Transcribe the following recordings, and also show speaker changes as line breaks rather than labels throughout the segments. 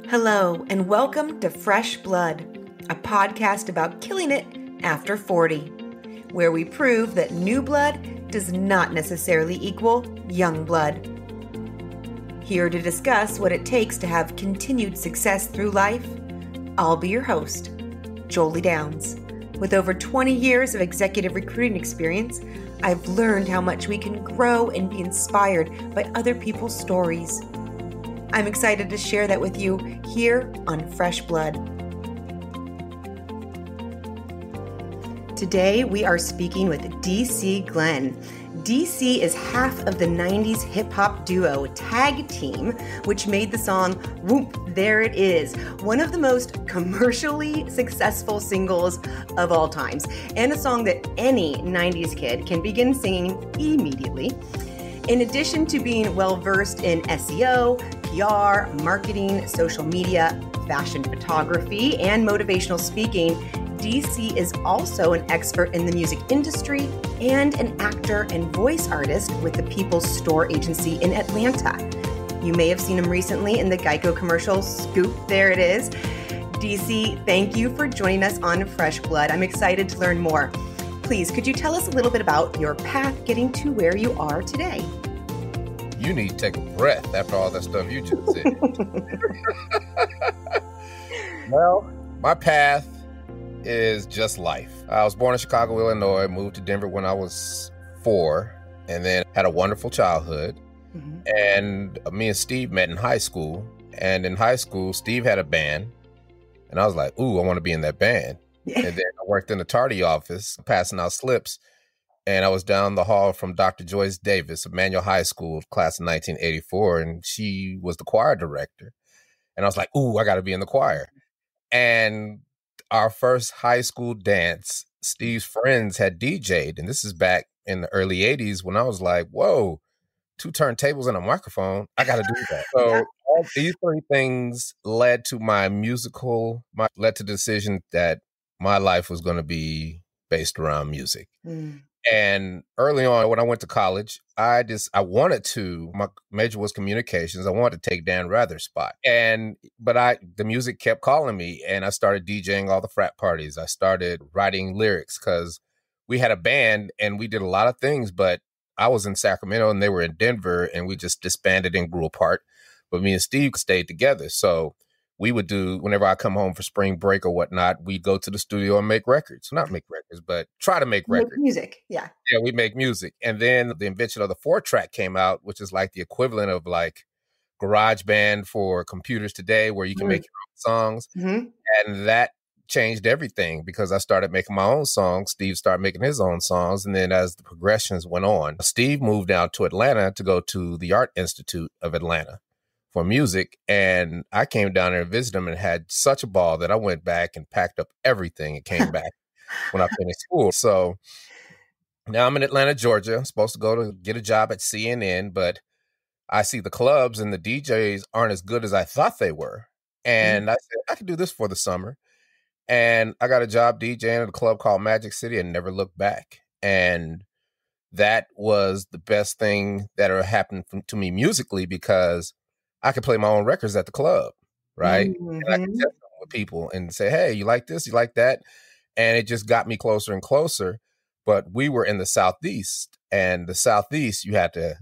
Hello, and welcome to Fresh Blood, a podcast about killing it after 40, where we prove that new blood does not necessarily equal young blood. Here to discuss what it takes to have continued success through life, I'll be your host, Jolie Downs. With over 20 years of executive recruiting experience, I've learned how much we can grow and be inspired by other people's stories. I'm excited to share that with you here on Fresh Blood. Today, we are speaking with DC Glenn. DC is half of the 90s hip-hop duo Tag Team, which made the song Whoomp, There It Is, one of the most commercially successful singles of all times, and a song that any 90s kid can begin singing immediately. In addition to being well-versed in SEO, PR, marketing, social media, fashion photography, and motivational speaking, DC is also an expert in the music industry and an actor and voice artist with the People's Store Agency in Atlanta. You may have seen him recently in the Geico commercial, Scoop, There It Is. DC, thank you for joining us on Fresh Blood. I'm excited to learn more. Please, could you tell us a little bit about your path getting to where you are today?
You need to take a breath after all that stuff you just said. Well, my path is just life. I was born in Chicago, Illinois, moved to Denver when I was 4, and then had a wonderful childhood. Mm-hmm. And me and Steve met in high school. And in high school, Steve had a band. And I was like, ooh, I want to be in that band. And then I worked in the tardy office, passing out slips. And I was down the hall from Dr. Joyce Davis of Manual High School, class of 1984. And she was the choir director. And I was like, ooh, I got to be in the choir. And our first high school dance, Steve's friends had DJ'd. And this is back in the early 80s when I was like, whoa, 2 turntables and a microphone. I got to do that. So all these 3 things led to led to the decision that my life was going to be based around music. Mm. And early on, when I went to college, my major was communications. I wanted to take Dan Rather's spot. But the music kept calling me, and I started DJing all the frat parties. I started writing lyrics because we had a band and we did a lot of things, but I was in Sacramento and they were in Denver, and we just disbanded and grew apart. But me and Steve stayed together. So we would do, whenever I come home for spring break or whatnot, we'd go to the studio and make records. Not make records, but try to make records.
Make music, yeah.
Yeah, we make music. And then the invention of the 4-track came out, which is like the equivalent of like GarageBand for computers today, where you can make your own songs. Mm-hmm. And that changed everything because I started making my own songs. Steve started making his own songs. And then as the progressions went on, Steve moved down to Atlanta to go to the Art Institute of Atlanta for music. And I came down there and visited him and had such a ball that I went back and packed up everything and came back when I finished school. So now I'm in Atlanta, Georgia. I'm supposed to go to get a job at CNN, but I see the clubs and the DJs aren't as good as I thought they were. And I said, I could do this for the summer. And I got a job DJing at a club called Magic City and never looked back. And that was the best thing that ever happened to me musically, because I could play my own records at the club, right? Mm-hmm. And I could test them with people and say, hey, you like this? You like that? And it just got me closer and closer. But we were in the Southeast, and the Southeast, you had to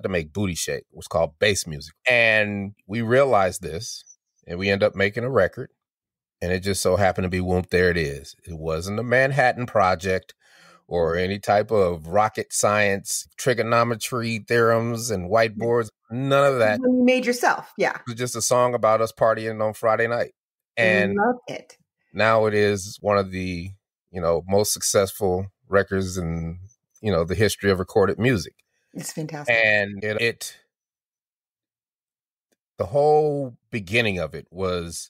make booty shake. It was called bass music. And we realized this, and we ended up making a record. And it just so happened to be Whoomp, There It Is. It wasn't a Manhattan Project or any type of rocket science, trigonometry theorems and whiteboards. None of that.
You made yourself, yeah.
It was just a song about us partying on Friday night. And
I love it. Now
it is one of the, most successful records in, the history of recorded music.
It's fantastic.
And the whole beginning of it was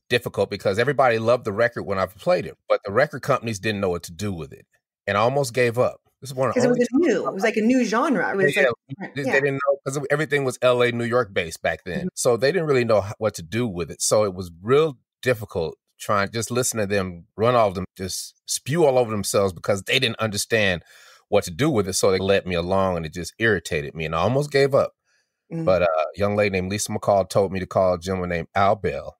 difficult because everybody loved the record when I played it, but the record companies didn't know what to do with it. And I almost gave up. This is one
because it was like a new genre.
They didn't know, because everything was LA, New York based back then. Mm-hmm. So they didn't really know what to do with it. So it was real difficult trying, just listen to them run all of them, just spew all over themselves because they didn't understand what to do with it. So they let me along and it just irritated me and I almost gave up. But a young lady named Lisa McCall told me to call a gentleman named Al Bell,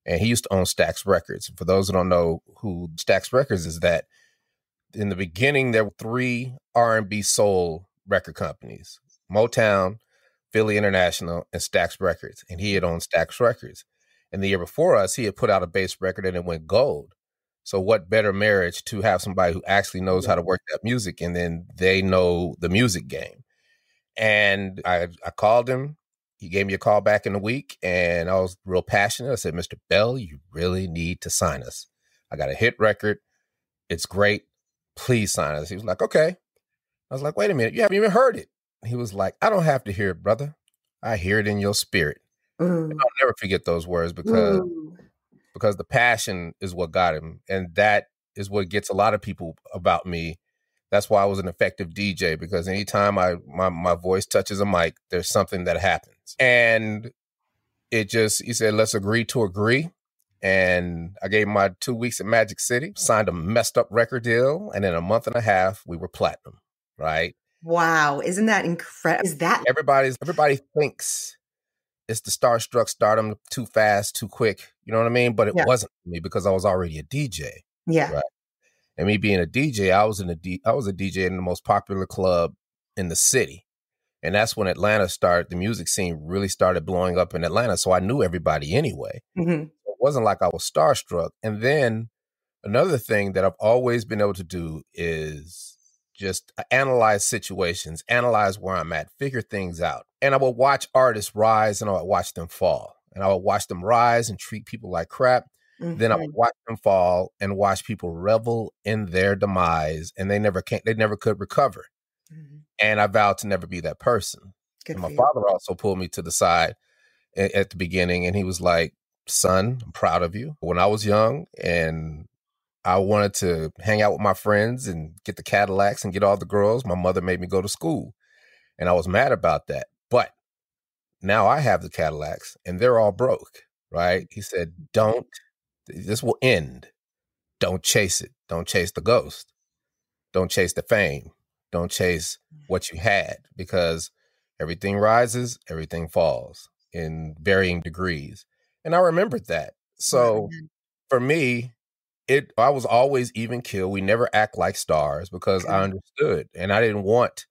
and he used to own Stax Records. For those who don't know who Stax Records is, that in the beginning there were 3 R&B soul record companies: Motown, Philly International, and Stax Records. And he had owned Stax Records. And the year before us, he had put out a bass record and it went gold. So what better marriage to have somebody who actually knows how to work that music, and then they know the music game. And I called him. He gave me a call back in a week, and I was real passionate. I said, Mr. Bell, you really need to sign us. I got a hit record. It's great. Please sign us. He was like, okay. I was like, wait a minute. You haven't even heard it. He was like, I don't have to hear it, brother. I hear it in your spirit. And I'll never forget those words because the passion is what got him. And that is what gets a lot of people about me. That's why I was an effective DJ, because anytime my voice touches a mic, there's something that happens. And he said, let's agree to agree. And I gave him my 2 weeks at Magic City, signed a messed up record deal. And in a month and a half, we were platinum, right?
Wow. Isn't that incredible? Is that
everybody thinks it's the starstruck stardom, too fast, too quick. You know what I mean? But it wasn't for me, because I was already a DJ.
Yeah.
Right? And me being a DJ, I was a DJ in the most popular club in the city. And that's when Atlanta started, the music scene really started blowing up in Atlanta. So I knew everybody anyway. It wasn't like I was starstruck. And then another thing that I've always been able to do is just analyze situations, analyze where I'm at, figure things out. And I would watch artists rise and I would watch them fall. And I would watch them rise and treat people like crap. Then I would watch them fall and watch people revel in their demise, and they never could recover. And I vowed to never be that person. And my father also pulled me to the side at the beginning, and he was like, son, I'm proud of you. When I was young and I wanted to hang out with my friends and get the Cadillacs and get all the girls, my mother made me go to school. And I was mad about that. But now I have the Cadillacs and they're all broke, right? He said, this will end. Don't chase it. Don't chase the ghost. Don't chase the fame. Don't chase what you had, because everything rises, everything falls in varying degrees. And I remembered that. So for me, I was always even keel. We never act like stars, because I understood, and I didn't want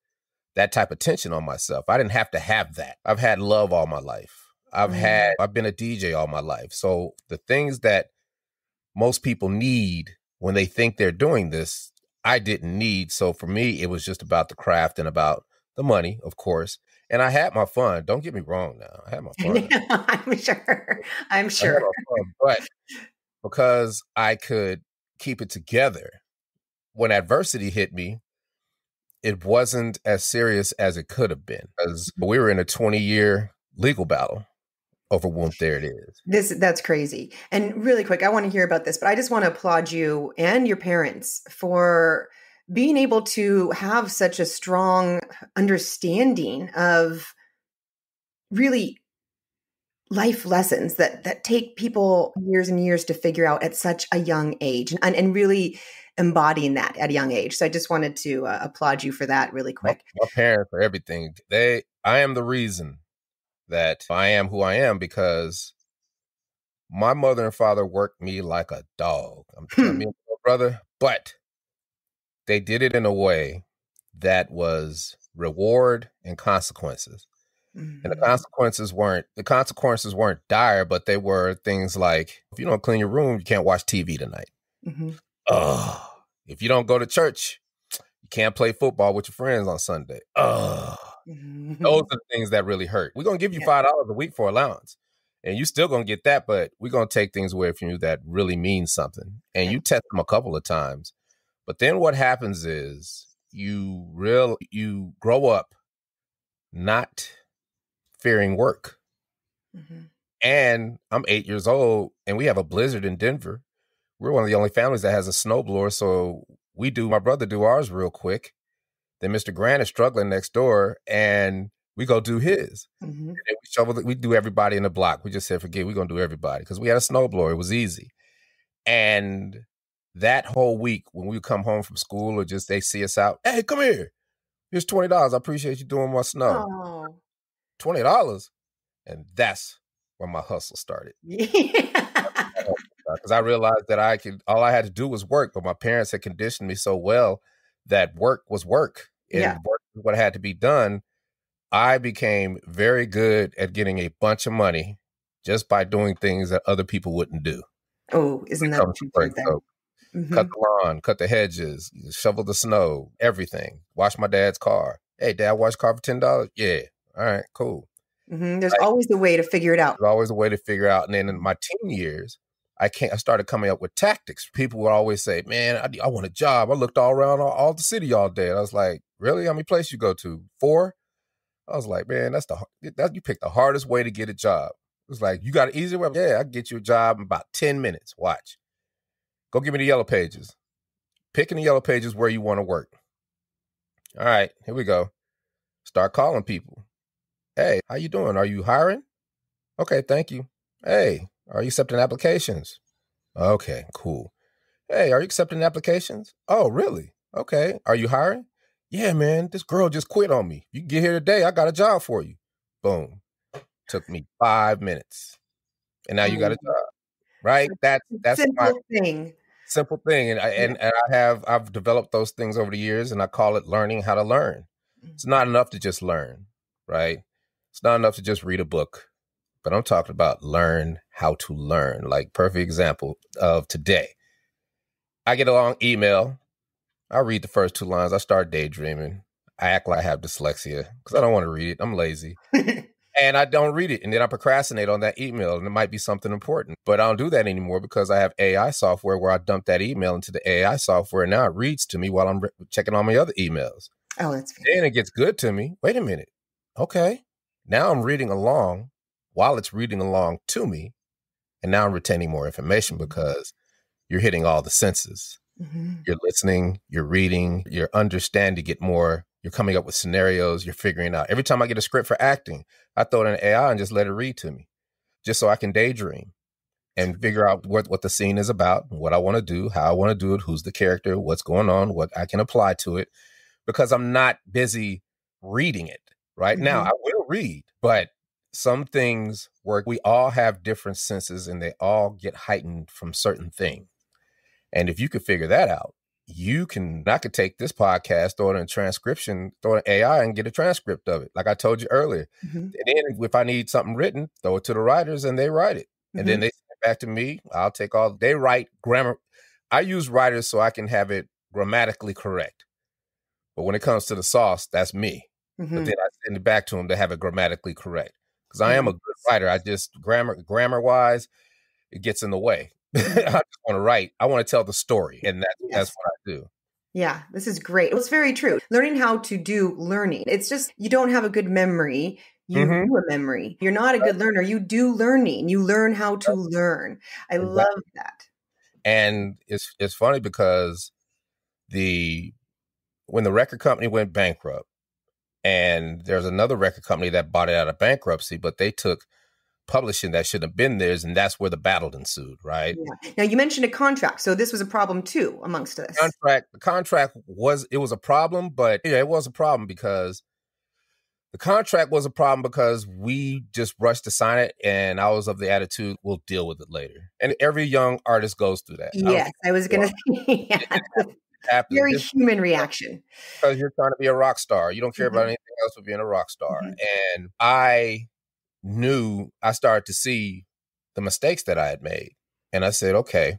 that type of tension on myself. I didn't have to have that. I've had love all my life. I've been a DJ all my life. So the things that most people need when they think they're doing this, I didn't need. So for me, it was just about the craft and about the money, of course. And I had my fun. Don't get me wrong now. I had my fun.
I'm sure.
But because I could keep it together, when adversity hit me, it wasn't as serious as it could have been, because we were in a 20-year legal battle over Whoomp, There It Is.
That's crazy. And really quick, I want to hear about this, but I just want to applaud you and your parents for being able to have such a strong understanding of really life lessons that take people years and years to figure out at such a young age, and really embodying that at a young age. So I just wanted to applaud you for that really quick.
My parents are everything. I am the reason that I am who I am, because my mother and father worked me like a dog. I'm telling you, brother, but they did it in a way that was reward and consequences. And the consequences weren't dire, but they were things like, if you don't clean your room, you can't watch TV tonight. If you don't go to church, you can't play football with your friends on Sunday. Those are the things that really hurt. We're going to give you $5 a week for allowance, and you still going to get that, but we're going to take things away from you that really mean something. And you test them a couple of times. But then what happens is you grow up not fearing work. And I'm 8 years old, and we have a blizzard in Denver. We're one of the only families that has a snowblower, so my brother do ours real quick. Then Mr. Grant is struggling next door, and we go do his. And then we do everybody in the block. We just said, forget, we're going to do everybody, because we had a snowblower. It was easy. And that whole week, when we come home from school, or just they see us out, hey, come here. Here's $20. I appreciate you doing my snow. $20. And that's where my hustle started.
Yeah.
Because I realized that all I had to do was work, but my parents had conditioned me so well that work was work and work was what had to be done. I became very good at getting a bunch of money just by doing things that other people wouldn't do.
Oh, isn't that the truth there?
So, cut the lawn, cut the hedges, shovel the snow, everything. Wash my dad's car. Hey, Dad, wash car for $10? Yeah. All right, cool.
There's always a way to figure it out.
There's always a way to figure out. And then in my teen years, I started coming up with tactics. People would always say, man, I want a job. I looked all around all the city all day. And I was like, really? How many places you go to? 4? I was like, man, you picked the hardest way to get a job. It was like, you got an easy way? Yeah, I can get you a job in about 10 minutes. Watch. Go give me the yellow pages. Pick in the yellow pages where you want to work. All right, here we go. Start calling people. Hey, how you doing? Are you hiring? Okay, thank you. Hey, are you accepting applications? Okay, cool. Hey, are you accepting applications? Oh, really? Okay. Are you hiring? Yeah, man, this girl just quit on me. You can get here today. I got a job for you. Boom. Took me 5 minutes. And now you got a job, right? That's my simple thing. And I've developed those things over the years, and I call it learning how to learn. It's not enough to just learn, right? It's not enough to just read a book, but I'm talking about learn how to learn. Like, perfect example of today. I get a long email. I read the first 2 lines. I start daydreaming. I act like I have dyslexia because I don't want to read it. I'm lazy. And I don't read it. And then I procrastinate on that email. And it might be something important. But I don't do that anymore because I have AI software where I dump that email into the AI software. And now it reads to me while I'm checking on my other emails.
Oh, that's fantastic.
Then it gets good to me. Wait a minute. Okay. Now I'm reading along while it's reading along to me. And now I'm retaining more information because you're hitting all the senses. You're listening, you're reading, you're understanding it more. You're coming up with scenarios, you're figuring out. Every time I get a script for acting, I throw it in AI and just let it read to me, just so I can daydream and figure out what the scene is about, what I want to do, how I want to do it, who's the character, what's going on, what I can apply to it, because I'm not busy reading it. Right now, I will read, but some things where we all have different senses and they all get heightened from certain things. And if you could figure that out, I could take this podcast, throw it in transcription, throw it in AI and get a transcript of it. Like I told you earlier. And then if I need something written, throw it to the writers and they write it. And then they send it back to me. I'll take they write grammar. I use writers so I can have it grammatically correct. But when it comes to the sauce, that's me. But then I send it back to them to have it grammatically correct. Because I am a good writer. I just grammar wise, it gets in the way. I just want to write. I want to tell the story. And that's what I do.
Yeah, this is great. It's very true. Learning how to do learning. It's just, you don't have a good memory. You do a memory. You're not a good learner. You do learning. You learn how to learn. I love that.
And it's funny because when the record company went bankrupt, and there's another record company that bought it out of bankruptcy, but they took publishing that shouldn't have been theirs, and that's where the battle ensued, right?
Yeah. Now, you mentioned a contract, so this was a problem too amongst this.
The contract was a problem, but it was a problem because the contract was a problem because we just rushed to sign it, and I was of the attitude, we'll deal with it later. And every young artist goes through that.
Yes, I was going to say, very human reaction.
Because you're trying to be a rock star. You don't care about anything else but being a rock star. And I started to see the mistakes that I had made. And I said, okay,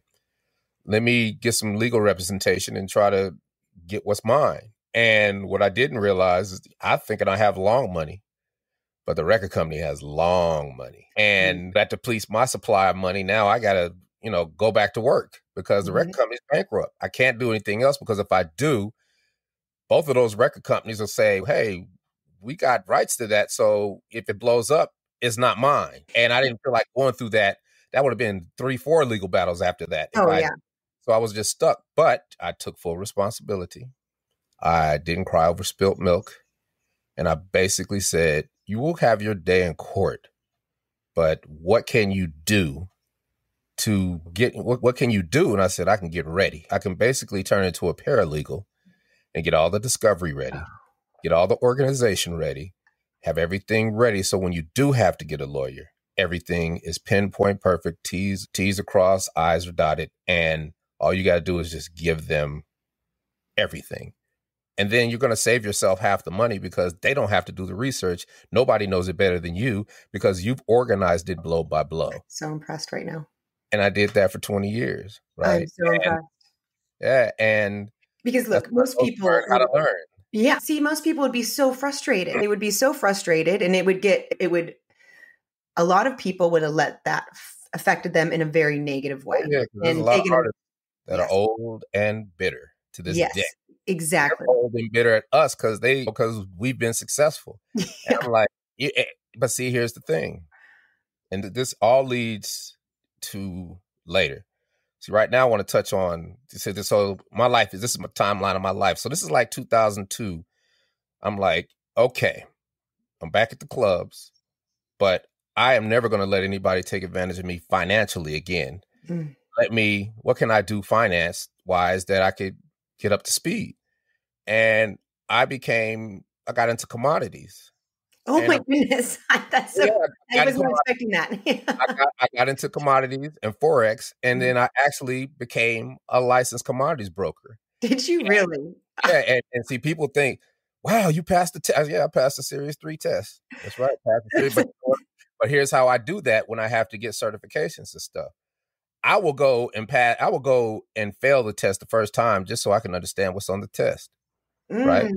let me get some legal representation and try to get what's mine. And what I didn't realize is I'm thinking I have long money, but the record company has long money. And that depletes my supply of money. Now I got to, go back to work because the record company is bankrupt. I can't do anything else because if I do, both of those record companies will say, hey, we got rights to that. So if it blows up, it's not mine. And I didn't feel like going through that. That would have been 3-4 legal battles after that. So I was just stuck, but I took full responsibility. I didn't cry over spilt milk. And I basically said, you will have your day in court, but what can you do to get, what can you do? And I said, I can get ready. I can basically turn into a paralegal and get all the discovery ready, get all the organization ready, have everything ready. So when you do have to get a lawyer, everything is pinpoint perfect, T's across, I's are dotted. And all you got to do is just give them everything. And then you're going to save yourself half the money because they don't have to do the research. Nobody knows it better than you because you've organized it blow by blow.
So impressed right now.
And I did that for 20 years, right?
I'm so impressed.
Yeah, and
because look, most people
learn how to learn.
Yeah, see, most people would be so frustrated. They would be so frustrated, and a lot of people would have let that affected them in a very negative way.
Oh, yeah, there's a lot of artists that are old and bitter to this day.
Exactly.
They're old and bitter at us because we've been successful. Yeah. And I'm like, but see, here's the thing. And this all leads to later. See, right now I want to touch on, so this is my timeline of my life. So this is like 2002. I'm like, okay, I'm back at the clubs, but I am never going to let anybody take advantage of me financially again. What can I do finance wise that I could get up to speed? And I got into commodities.
Oh my goodness. I wasn't expecting that.
I got into commodities and Forex, and then I actually became a licensed commodities broker.
Did you really?
Yeah. And see, people think, wow, you passed the test. Yeah, I passed the Series 3 test. That's right. But here's how I do that when I have to get certifications and stuff. I will go and fail the test the first time just so I can understand what's on the test. Right.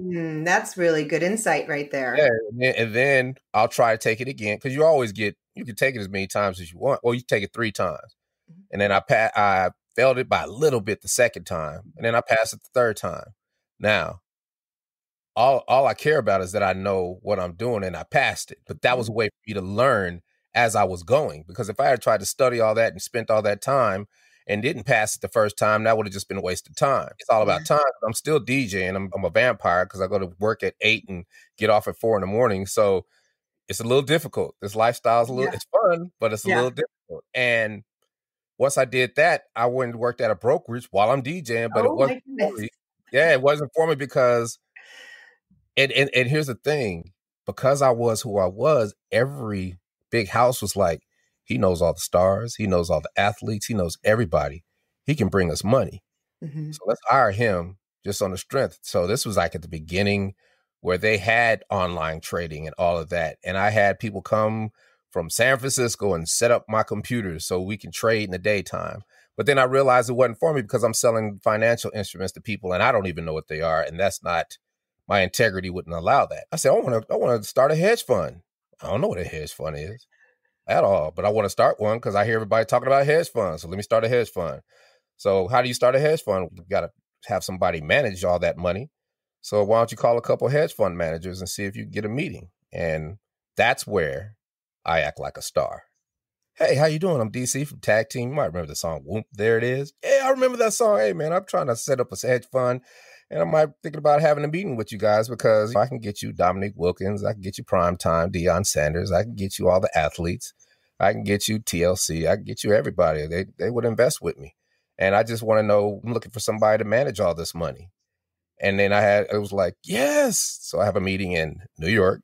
That's really good insight right there.
Yeah, and then I'll try to take it again because you can take it as many times as you want. Well, you take it 3 times, and then I failed it by a little bit the second time, and then I passed it the third time. Now, all I care about is that I know what I'm doing and I passed it. But that was a way for me to learn as I was going, because if I had tried to study all that and spent all that time and didn't pass it the first time, that would have just been a waste of time. It's all about time. I'm still DJing. I'm a vampire because I go to work at 8 and get off at 4 a.m. So it's a little difficult. This lifestyle is it's fun, but it's a little difficult. And once I did that, I went and worked at a brokerage while I'm DJing, but it wasn't for me. Yeah, it wasn't for me because, and here's the thing, because I was who I was, every big house was like, he knows all the stars. He knows all the athletes. He knows everybody. He can bring us money. So let's hire him just on the strength. So this was like at the beginning where they had online trading and all of that. And I had people come from San Francisco and set up my computers so we can trade in the daytime. But then I realized it wasn't for me because I'm selling financial instruments to people and I don't even know what they are. And that's not, my integrity wouldn't allow that. I said, I want to start a hedge fund. I don't know what a hedge fund is at all, but I want to start one because I hear everybody talking about hedge funds. So let me start a hedge fund. So how do you start a hedge fund? You've got to have somebody manage all that money. So why don't you call a couple of hedge fund managers and see if you can get a meeting? And that's where I act like a star. Hey, how you doing? I'm DC from Tag Team. You might remember the song Whoomp, There It Is. Yeah, I remember that song. Hey, man, I'm trying to set up a hedge fund. And I'm thinking about having a meeting with you guys because I can get you Dominique Wilkins. I can get you Primetime, Deion Sanders. I can get you all the athletes. I can get you TLC. I can get you everybody. They would invest with me. And I just want to know, I'm looking for somebody to manage all this money. And then it was like, yes. So I have a meeting in New York,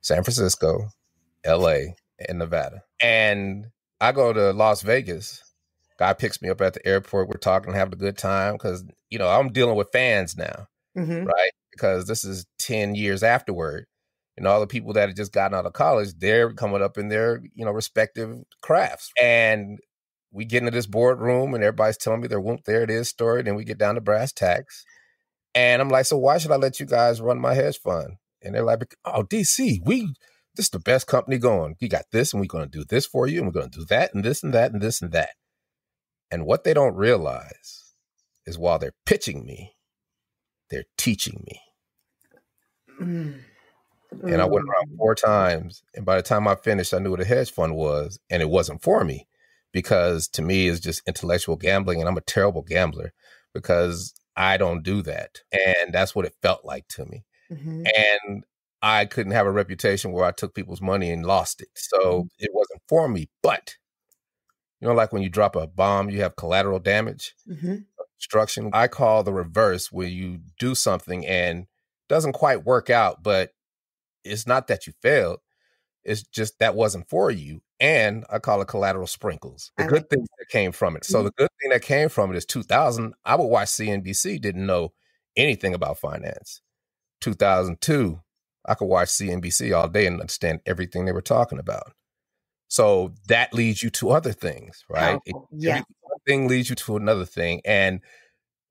San Francisco, LA, and Nevada. And I go to Las Vegas. Guy picks me up at the airport. We're talking, having a good time because, I'm dealing with fans now, right? Because this is 10 years afterward. And all the people that had just gotten out of college, they're coming up in their, respective crafts. And we get into this boardroom and everybody's telling me their Whoomp, There It Is story. Then we get down to brass tacks. And I'm like, so why should I let you guys run my hedge fund? And they're like, oh, DC, this is the best company going. We got this and we're going to do this for you. And we're going to do that and this and that and this and that. And what they don't realize is while they're pitching me, they're teaching me. And I went around 4 times. And by the time I finished, I knew what a hedge fund was. And it wasn't for me because to me, it's just intellectual gambling. And I'm a terrible gambler because I don't do that. And that's what it felt like to me. And I couldn't have a reputation where I took people's money and lost it. So it wasn't for me. But, like when you drop a bomb, you have collateral damage, destruction. I call the reverse where you do something and doesn't quite work out, but it's not that you failed. It's just that wasn't for you. And I call it collateral sprinkles. The good things that came from it. So the good thing that came from it is 2000, I would watch CNBC, didn't know anything about finance. 2002, I could watch CNBC all day and understand everything they were talking about. So that leads you to other things, right? One thing leads you to another thing. And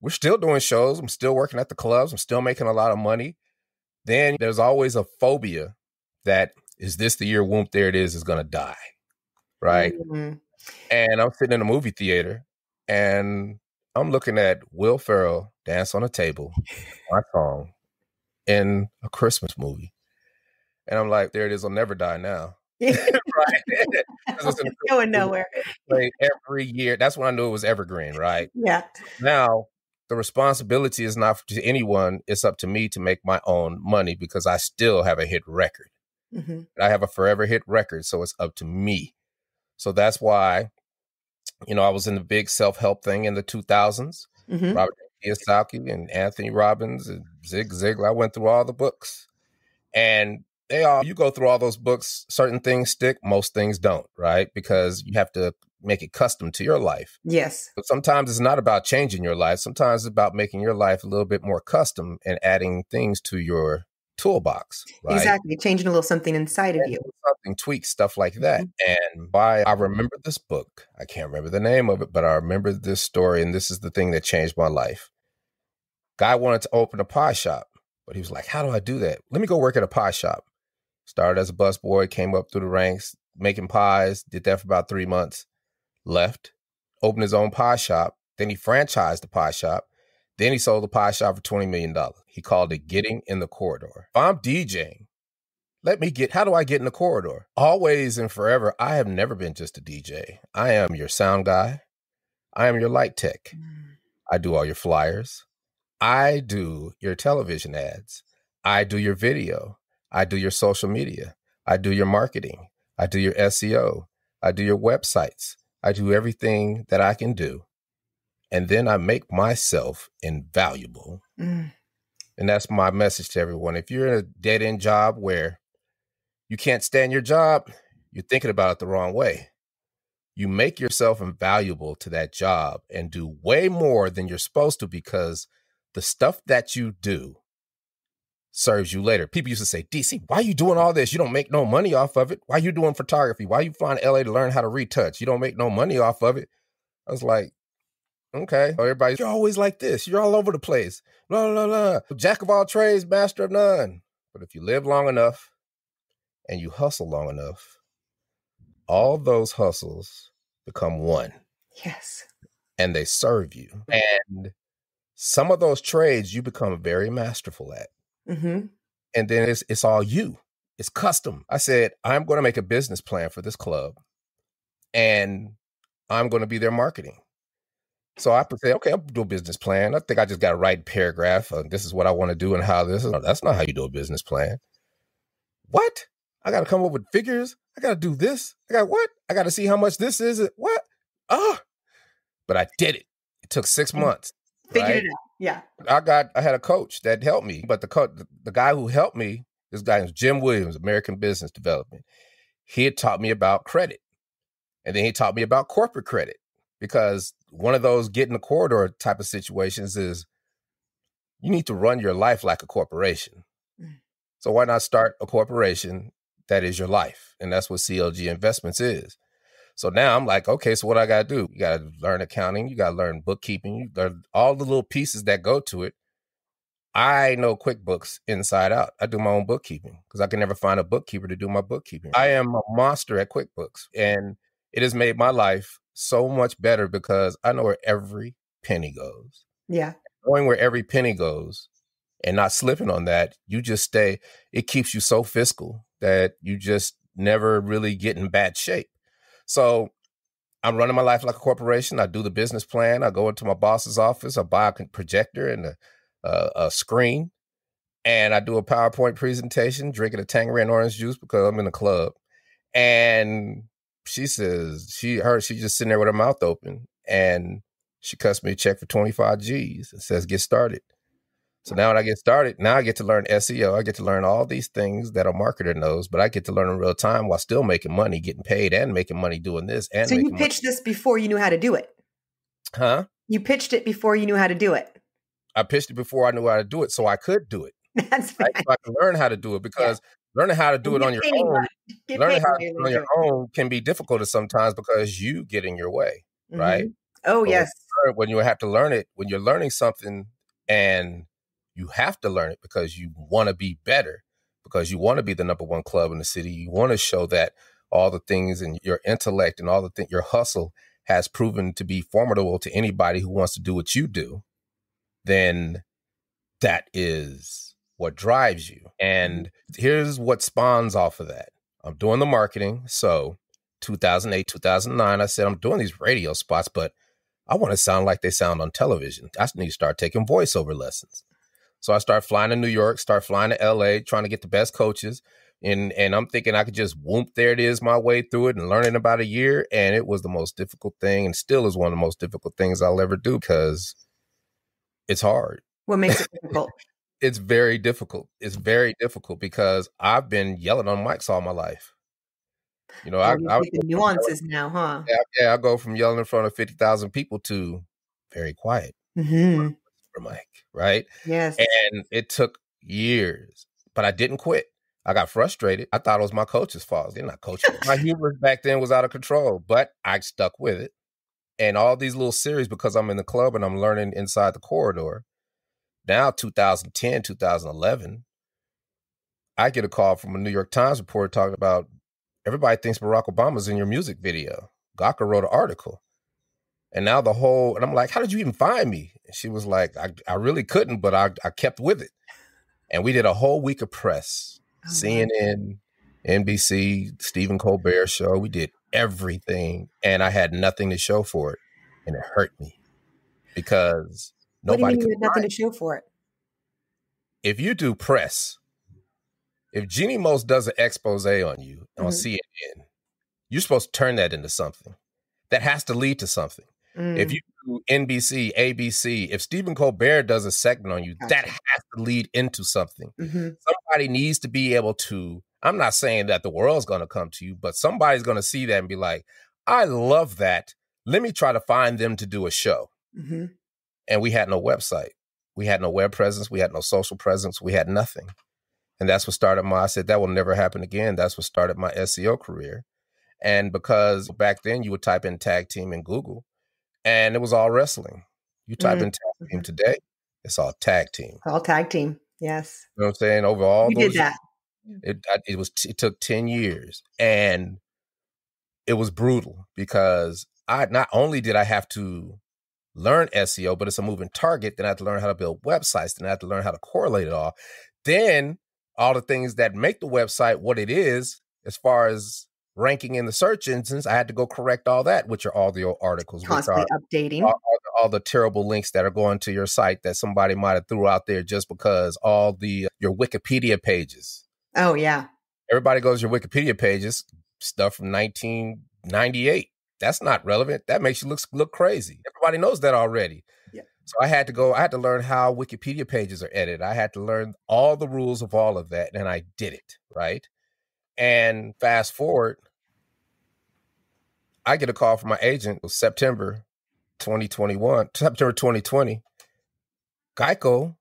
we're still doing shows. I'm still working at the clubs. I'm still making a lot of money. Then there's always a phobia that, is this the year Whoomp There It is going to die, right? Mm-hmm. And I'm sitting in a movie theater and I'm looking at Will Ferrell dance on a table, my song, in a Christmas movie. And I'm like, there it is, will never die now. Right?
It's going nowhere.
Every year. That's when I knew it was evergreen, right?
Yeah.
Now, the responsibility is not to anyone. It's up to me to make my own money because I still have a hit record. Mm-hmm. I have a forever hit record, so it's up to me. So that's why, I was in the big self-help thing in the 2000s. Mm-hmm. Robert Kiyosaki and Anthony Robbins and Zig Ziglar. I went through all the books. And you go through all those books, certain things stick, most things don't, right? Because you have to make it custom to your life.
Yes.
But sometimes it's not about changing your life. Sometimes it's about making your life a little bit more custom and adding things to your toolbox, right?
Exactly. Changing a little something inside of you.
Something, tweak, stuff like that. Mm-hmm. And I remember this book. I can't remember the name of it, but I remember this story. And this is the thing that changed my life. Guy wanted to open a pie shop, but he was like, how do I do that? Let me go work at a pie shop. Started as a busboy, came up through the ranks, making pies, did that for about 3 months, left, opened his own pie shop. Then he franchised the pie shop. Then he sold the pie shop for $20 million. He called it Getting in the Corridor. If I'm DJing, how do I get in the corridor? Always and forever, I have never been just a DJ. I am your sound guy. I am your light tech. I do all your flyers. I do your television ads. I do your video. I do your social media. I do your marketing. I do your SEO. I do your websites. I do everything that I can do. And then I make myself invaluable. Mm. And that's my message to everyone. If you're in a dead-end job where you can't stand your job, you're thinking about it the wrong way. You make yourself invaluable to that job and do way more than you're supposed to, because the stuff that you do serves you later. People used to say, DC, why are you doing all this? You don't make no money off of it. Why are you doing photography? Why are you flying to LA to learn how to retouch? You don't make no money off of it. I was like, okay. Everybody's, you're always like this. You're all over the place. Blah, blah, blah. Jack of all trades, master of none. But if you live long enough and you hustle long enough, all those hustles become one.
Yes.
And they serve you. And some of those trades you become very masterful at. Mm-hmm. And then it's all you. It's custom. I said, I'm going to make a business plan for this club and I'm going to be their marketing. So I could say, okay, I'll do a business plan. I think I just got to write a paragraph. This is what I want to do and how this is. No, that's not how you do a business plan. What? I got to come up with figures. I got to do this. I got to see how much this is. What? But I did it. It took 6 months.
Figured it out. Yeah.
I had a coach that helped me, but the guy who helped me, this guy is Jim Williams, American Business Development. He had taught me about credit. And then he taught me about corporate credit, because one of those get in the corridor type of situations is you need to run your life like a corporation. So why not start a corporation that is your life? And that's what CLG Investments is. So now I'm like, okay, so what I got to do? You got to learn accounting. You got to learn bookkeeping. You learn all the little pieces that go to it. I know QuickBooks inside out. I do my own bookkeeping because I can never find a bookkeeper to do my bookkeeping. I am a monster at QuickBooks, and it has made my life so much better because I know where every penny goes.
Yeah.
Knowing where every penny goes and not slipping on that, you just stay. It keeps you so fiscal that you just never really get in bad shape. So I'm running my life like a corporation. I do the business plan. I go into my boss's office. I buy a projector and a screen, and I do a PowerPoint presentation, drinking a Tangerine orange juice because I'm in the club. And she says she's just sitting there with her mouth open, and she cuts me a check for 25 G's and says, "Get started." So now when I get started, now I get to learn SEO. I get to learn all these things that a marketer knows, but I get to learn in real time while still making money, getting paid and making money doing this and
So you
making money.
pitched this before you knew how to do it?
Huh?
You pitched it before you knew how to do it?
I pitched it before I knew how to do it so I could do it.
That's
right? So I can learn how to do it because learning how to do it on your own, learning how to do it on your own can be difficult sometimes because you get in your way, right?
Oh,
but
yes.
when you have to learn it, when you're learning something and you have to learn it because you want to be better, because you want to be the number one club in the city. You want to show that all the things in your intellect and all the things, your hustle has proven to be formidable to anybody who wants to do what you do, then that is what drives you. And here's what spawns off of that. I'm doing the marketing. So 2008, 2009, I said, I'm doing these radio spots, but I want to sound like they sound on television. I need to start taking voiceover lessons. So I start flying to New York, start flying to LA, trying to get the best coaches. And I'm thinking I could just whoomp, there it is, my way through it and learn in about a year. And it was the most difficult thing and still is one of the most difficult things I'll ever do because it's hard.
What makes it difficult?
It's very difficult. It's very difficult because I've been yelling on mics all my life. You know, I
the nuances now, huh?
Yeah, I go from yelling in front of 50,000 people to very quiet for mic, right?
Yes.
And it took years, but I didn't quit. I got frustrated. I thought it was my coach's fault. They're not coaching. My humor back then was out of control, but I stuck with it. And all these little series, because I'm in the club and I'm learning inside the corridor. Now, 2010, 2011, I get a call from a New York Times reporter talking about everybody thinks Barack Obama's in your music video. Gawker wrote an article. And now and I'm like, how did you even find me? And she was like, I really couldn't, but I kept with it. And we did a whole week of press, CNN, NBC, Stephen Colbert show. We did everything. And I had nothing to show for it. And it hurt me because nobody
could. What do you mean you had nothing to show for it?
If you do press, if Jeannie Most does an expose on you on CNN, you're supposed to turn that into something that has to lead to something. If you do NBC, ABC, if Stephen Colbert does a segment on you, that has to lead into something. Somebody needs to be able to, I'm not saying that the world's going to come to you, but somebody's going to see that and be like, I love that. Let me try to find them to do a show. And we had no website. We had no web presence. We had no social presence. We had nothing. And that's what started I said, that will never happen again. That's what started my SEO career. And because back then you would type in tag team in Google and it was all wrestling. You type in tag team today, it's all tag team.
All tag team. Yes.
You know what I'm saying? Over all
those did that.
It took 10 years and it was brutal because not only did I have to learn SEO, but it's a moving target. Then I had to learn how to build websites. Then I had to learn how to correlate it all. Then all the things that make the website what it is, as far as ranking in the search engines, I had to go correct all that, which are all the old articles.
Constantly updating.
All the terrible links that are going to your site that somebody might have threw out there just because your Wikipedia pages.
Oh, yeah.
Everybody goes to your Wikipedia pages, stuff from 1998. That's not relevant. That makes you look crazy. Everybody knows that already.
Yeah.
So I had to learn how Wikipedia pages are edited. I had to learn all the rules of all of that. And I did it, right? And fast forward, I get a call from my agent. It was September 2020. Geico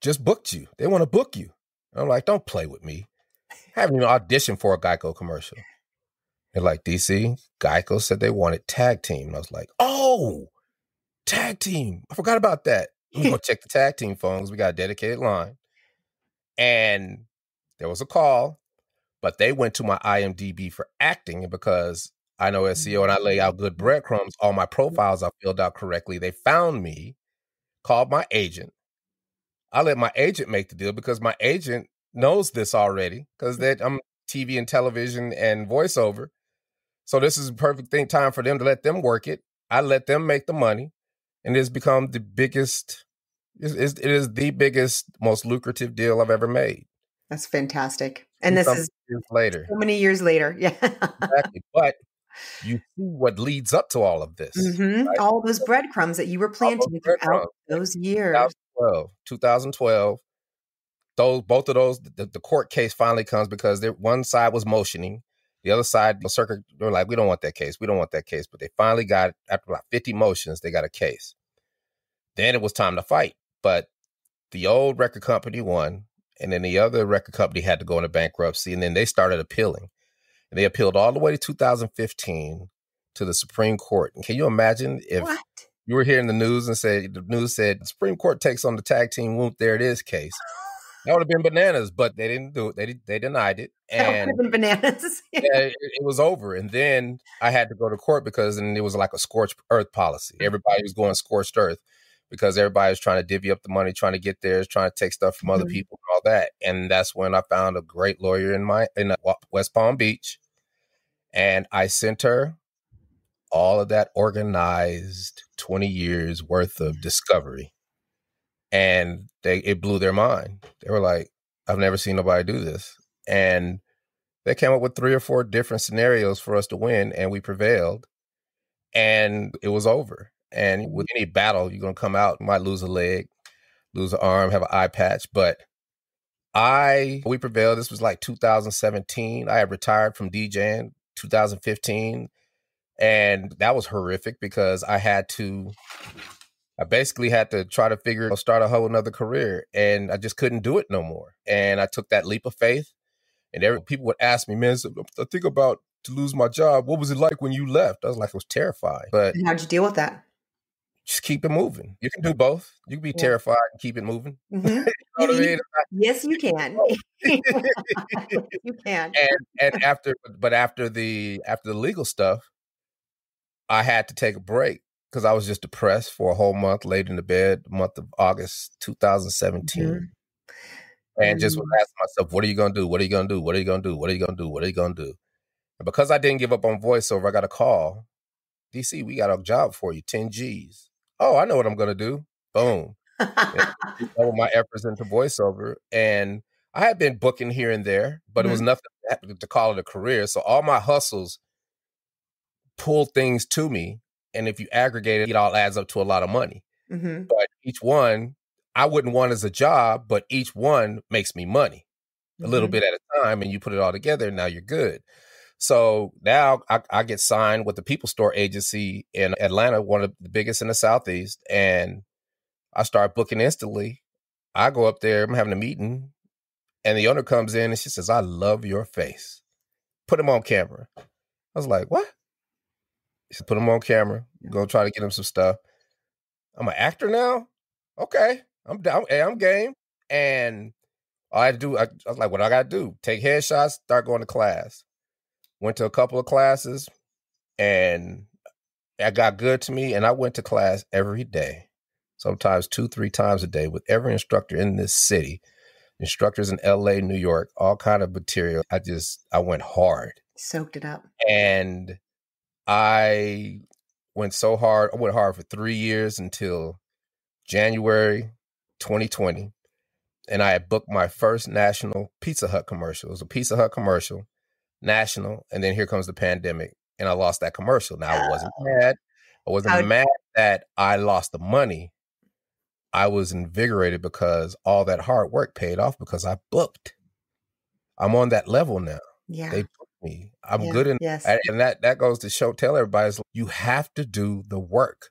just booked you. They want to book you. I'm like, don't play with me. I haven't even auditioned for a Geico commercial. They're like, DC, Geico said they wanted tag team. And I was like, oh, tag team. I forgot about that. I'm going to check the tag team phones. We got a dedicated line. And there was a call, but they went to my IMDb for acting. And because I know SEO and I lay out good breadcrumbs, all my profiles I filled out correctly. They found me, called my agent. I let my agent make the deal because my agent knows this already because I'm TV and television and voiceover. So this is a perfect time for them to let them work it. I let them make the money, and it's become the biggest. It is the biggest, most lucrative deal I've ever made.
That's fantastic. And this is
years later.
So many years later. Yeah.
Exactly. But you see what leads up to all of this.
Right? All those breadcrumbs that you were planting throughout those years.
2012. Both of those, the court case finally comes because one side was motioning. The other side, the circuit, they were like, we don't want that case. We don't want that case. But they finally got, after about 50 motions, they got a case. Then it was time to fight. But the old record company won. And then the other record company had to go into bankruptcy. And then they started appealing. And they appealed all the way to 2015 to the Supreme Court. And can you imagine if you were hearing the news and the news said, the Supreme Court takes on the tag team Whoomp, there it is case. That would have been bananas, but they didn't do it. They denied it. And
that would have been bananas.
Yeah, it was over. And then I had to go to court because then it was like a scorched earth policy. Everybody was going scorched earth because everybody was trying to divvy up the money, trying to get theirs, trying to take stuff from other people and all that. And that's when I found a great lawyer in West Palm Beach. And I sent her all of that organized 20 years worth of discovery. And it blew their mind. They were like, I've never seen nobody do this. And they came up with 3 or 4 different scenarios for us to win, and we prevailed. And it was over. And with any battle, you're going to come out, you might lose a leg, lose an arm, have an eye patch. But we prevailed. This was like 2017. I had retired from DJing 2015. And that was horrific because I basically had to try to start a whole nother career, and I just couldn't do it no more. And I took that leap of faith, and people would ask me, man, I think about to lose my job. What was it like when you left? I was like, it was terrifying. But
how'd you deal with that?
Just keep it moving. You can do both. You can be terrified and keep it moving.
Mm-hmm.
You know what I mean?
Yes, you can. You can.
And after the legal stuff, I had to take a break. Because I was just depressed for a whole month, laid in the bed, the month of August 2017. And just was asking myself, what are you going to do? What are you going to do? What are you going to do? What are you going to do? What are you going to do? And because I didn't give up on voiceover, I got a call. DC, we got a job for you, 10 G's. Oh, I know what I'm going to do. Boom. All my efforts into voiceover. And I had been booking here and there, but it was nothing to call it a career. So all my hustles pulled things to me. And if you aggregate it all adds up to a lot of money. Mm-hmm. But each one, I wouldn't want as a job, but each one makes me money a little bit at a time. And you put it all together, and now you're good. So now I get signed with the People Store agency in Atlanta, one of the biggest in the Southeast. And I start booking instantly. I go up there, I'm having a meeting, and the owner comes in and she says, I love your face. Put him on camera. I was like, what? She put him on camera, go try to get him some stuff. I'm an actor now? Okay. I'm down. Hey, I'm game. And all I had to do, I was like, what do I got to do? Take headshots, start going to class. Went to a couple of classes, and that got good to me. And I went to class every day, sometimes 2-3 times a day with every instructor in this city, instructors in LA, New York, all kind of material. I went hard.
Soaked it up.
And I went so hard. I went hard for 3 years until January 2020. And I had booked my first national Pizza Hut commercial. It was a Pizza Hut commercial, national. And then here comes the pandemic, and I lost that commercial. Now, I wasn't mad. I wasn't mad that I lost the money. I was invigorated because all that hard work paid off because I booked. I'm on that level now.
Yeah.
They booked me. I'm good in and that goes to tell everybody you have to do the work.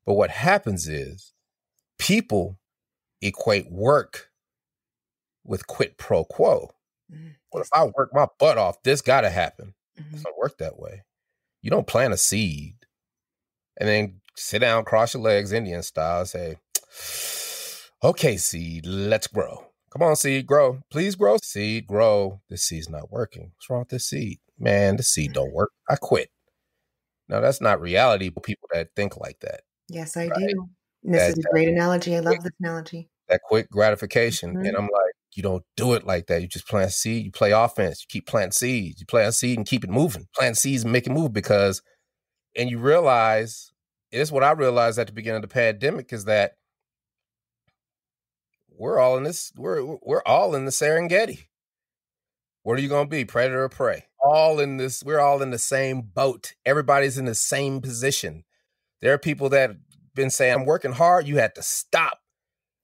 But what happens is people equate work with quid pro quo. What if I work my butt off? This got to happen. It doesn't work that way. You don't plant a seed and then sit down, cross your legs, Indian style, and say, okay, seed, let's grow. Come on, seed, grow. Please grow. Seed, grow. This seed's not working. What's wrong with this seed? Man, this seed don't work. I quit. Now, that's not reality for people that think like that.
Yes, I do. And this is a great analogy. I love this analogy.
That quick gratification. And I'm like, you don't do it like that. You just plant seed. You play offense. You keep planting seeds. You plant a seed and keep it moving. Plant seeds and make it move and you realize, it's what I realized at the beginning of the pandemic is that we're all in this, we're all in the Serengeti. What are you going to be, predator or prey? All in this, we're all in the same boat. Everybody's in the same position. There are people that have been saying, I'm working hard. You had to stop.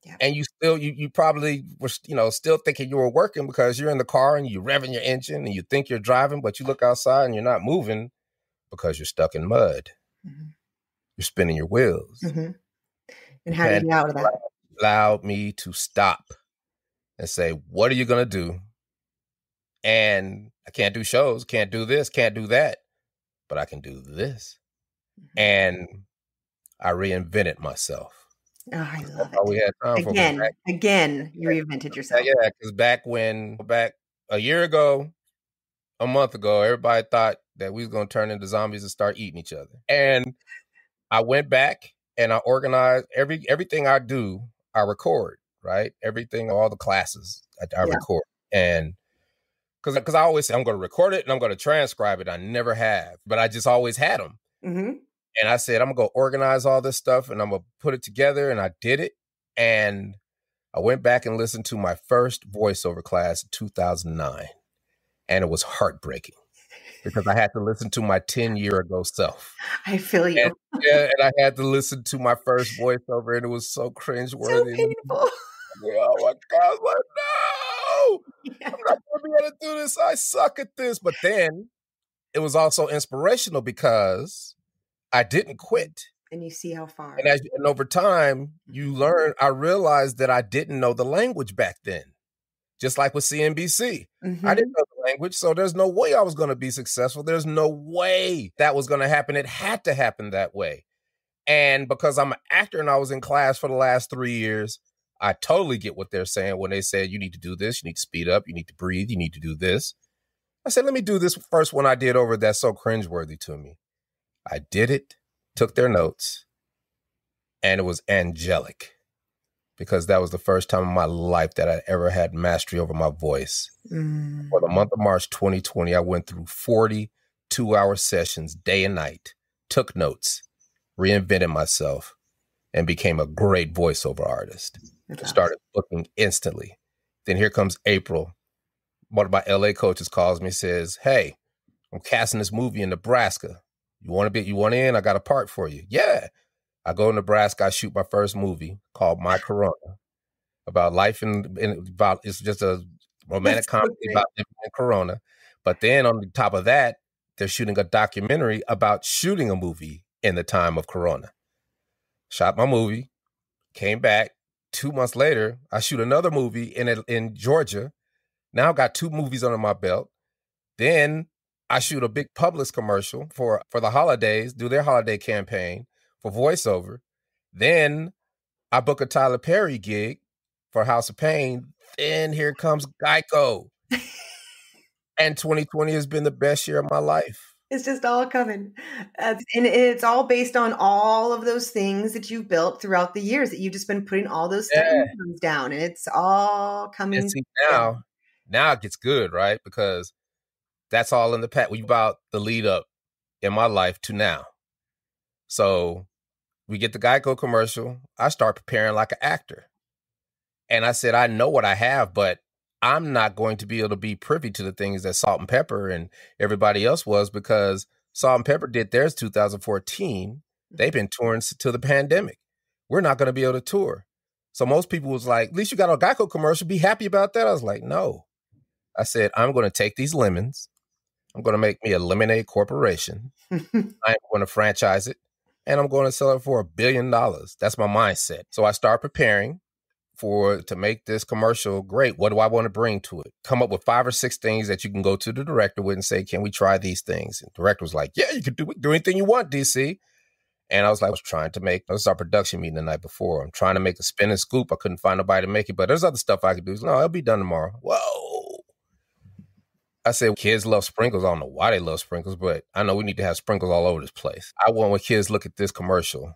Yeah.
And you probably were, still thinking you were working because you're in the car and you're revving your engine and you think you're driving, but you look outside and you're not moving because you're stuck in mud.
Mm-hmm.
You're spinning your wheels.
Mm-hmm. And
The
how do you get out of that?
allowed me to stop and say, what are you going to do? And I can't do shows, can't do this, can't do that, but I can do this. Mm-hmm. And I reinvented myself.
Oh, I love
That's all we had time for.
Again, you reinvented yourself.
Yeah, because back a year ago, a month ago, everybody thought that we was going to turn into zombies and start eating each other. And I went back and I organized everything I do, I record, right? Everything, all the classes I record. And because I always say I'm going to record it and I'm going to transcribe it. I never have, but I just always had them. Mm-hmm. And I said, I'm going to go organize all this stuff and I'm going to put it together. And I did it. And I went back and listened to my first voiceover class in 2009. And it was heartbreaking because I had to listen to my 10-year-ago self.
I feel you.
And I had to listen to my first voiceover and it was so cringeworthy.
So painful.
Oh my God, I was like, no, I'm not going to be able to do this. I suck at this. But then it was also inspirational because I didn't quit.
And you see how far.
And over time, you learn, I realized that I didn't know the language back then. Just like with CNBC. Mm-hmm. I didn't know the language, so there's no way I was going to be successful. There's no way that was going to happen. It had to happen that way. And because I'm an actor and I was in class for the last 3 years, I totally get what they're saying when they say, you need to do this, you need to speed up, you need to breathe, you need to do this. I said, let me do this first one I did over that's so cringeworthy to me. I did it, took their notes, and it was angelic because that was the first time in my life that I ever had mastery over my voice. Mm. For the month of March 2020, I went through 40 2-hour sessions day and night, took notes, reinvented myself, and became a great voiceover artist. Started booking instantly. Then here comes April. One of my LA coaches calls me and says, hey, I'm casting this movie in Nebraska. You want in? I got a part for you. Yeah. I go to Nebraska. I shoot my first movie called My Corona about life it's just a romantic comedy about living in Corona. But then on the top of that, they're shooting a documentary about shooting a movie in the time of Corona. Shot my movie, came back. 2 months later, I shoot another movie in Georgia. Now I got 2 movies under my belt. Then I shoot a big Publix commercial for the holidays, do their holiday campaign for voiceover. Then I book a Tyler Perry gig for House of Pain. Then here comes Geico. And 2020 has been the best year of my life.
It's just all coming. And it's all based on all of those things that you've built throughout the years that you've just been putting all those things down. And it's all coming.
And see, now it gets good, right? Because that's all in the past. We about the lead up in my life to now. So we get the Geico commercial. I start preparing like an actor. And I said, I know what I have, but I'm not going to be able to be privy to the things that Salt and Pepper and everybody else was because Salt and Pepper did theirs 2014. They've been touring to the pandemic. We're not going to be able to tour. So most people was like, at least you got a Geico commercial. Be happy about that. I was like, no. I said, I'm going to take these lemons. I'm going to make me a lemonade corporation. I'm going to franchise it. And I'm going to sell it for $1 billion. That's my mindset. So I start preparing to make this commercial great. What do I want to bring to it? Come up with 5 or 6 things that you can go to the director with and say, can we try these things? And the director was like, yeah, you can do anything you want, DC. And I was like, this is our production meeting the night before. I'm trying to make a spin and scoop. I couldn't find nobody to make it, but there's other stuff I could do. No, it'll be done tomorrow. Whoa. I said, kids love sprinkles. I don't know why they love sprinkles, but I know we need to have sprinkles all over this place. I want when kids look at this commercial,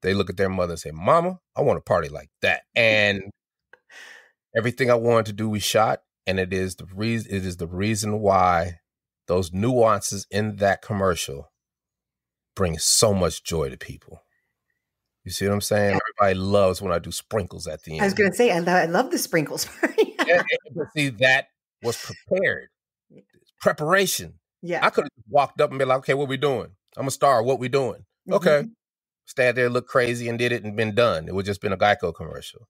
they look at their mother and say, Mama, I want a party like that. And everything I wanted to do, we shot. And it is the reason why those nuances in that commercial bring so much joy to people. You see what I'm saying? Yeah. Everybody loves when I do sprinkles at the end.
I was going to say, I love the sprinkles.
But see, that was prepared. Preparation.
Yeah.
I could have walked up and been like, okay, what we doing? I'm a star. What we doing? Mm-hmm. Okay. Stand there, look crazy and did it and been done. It would just been a Geico commercial.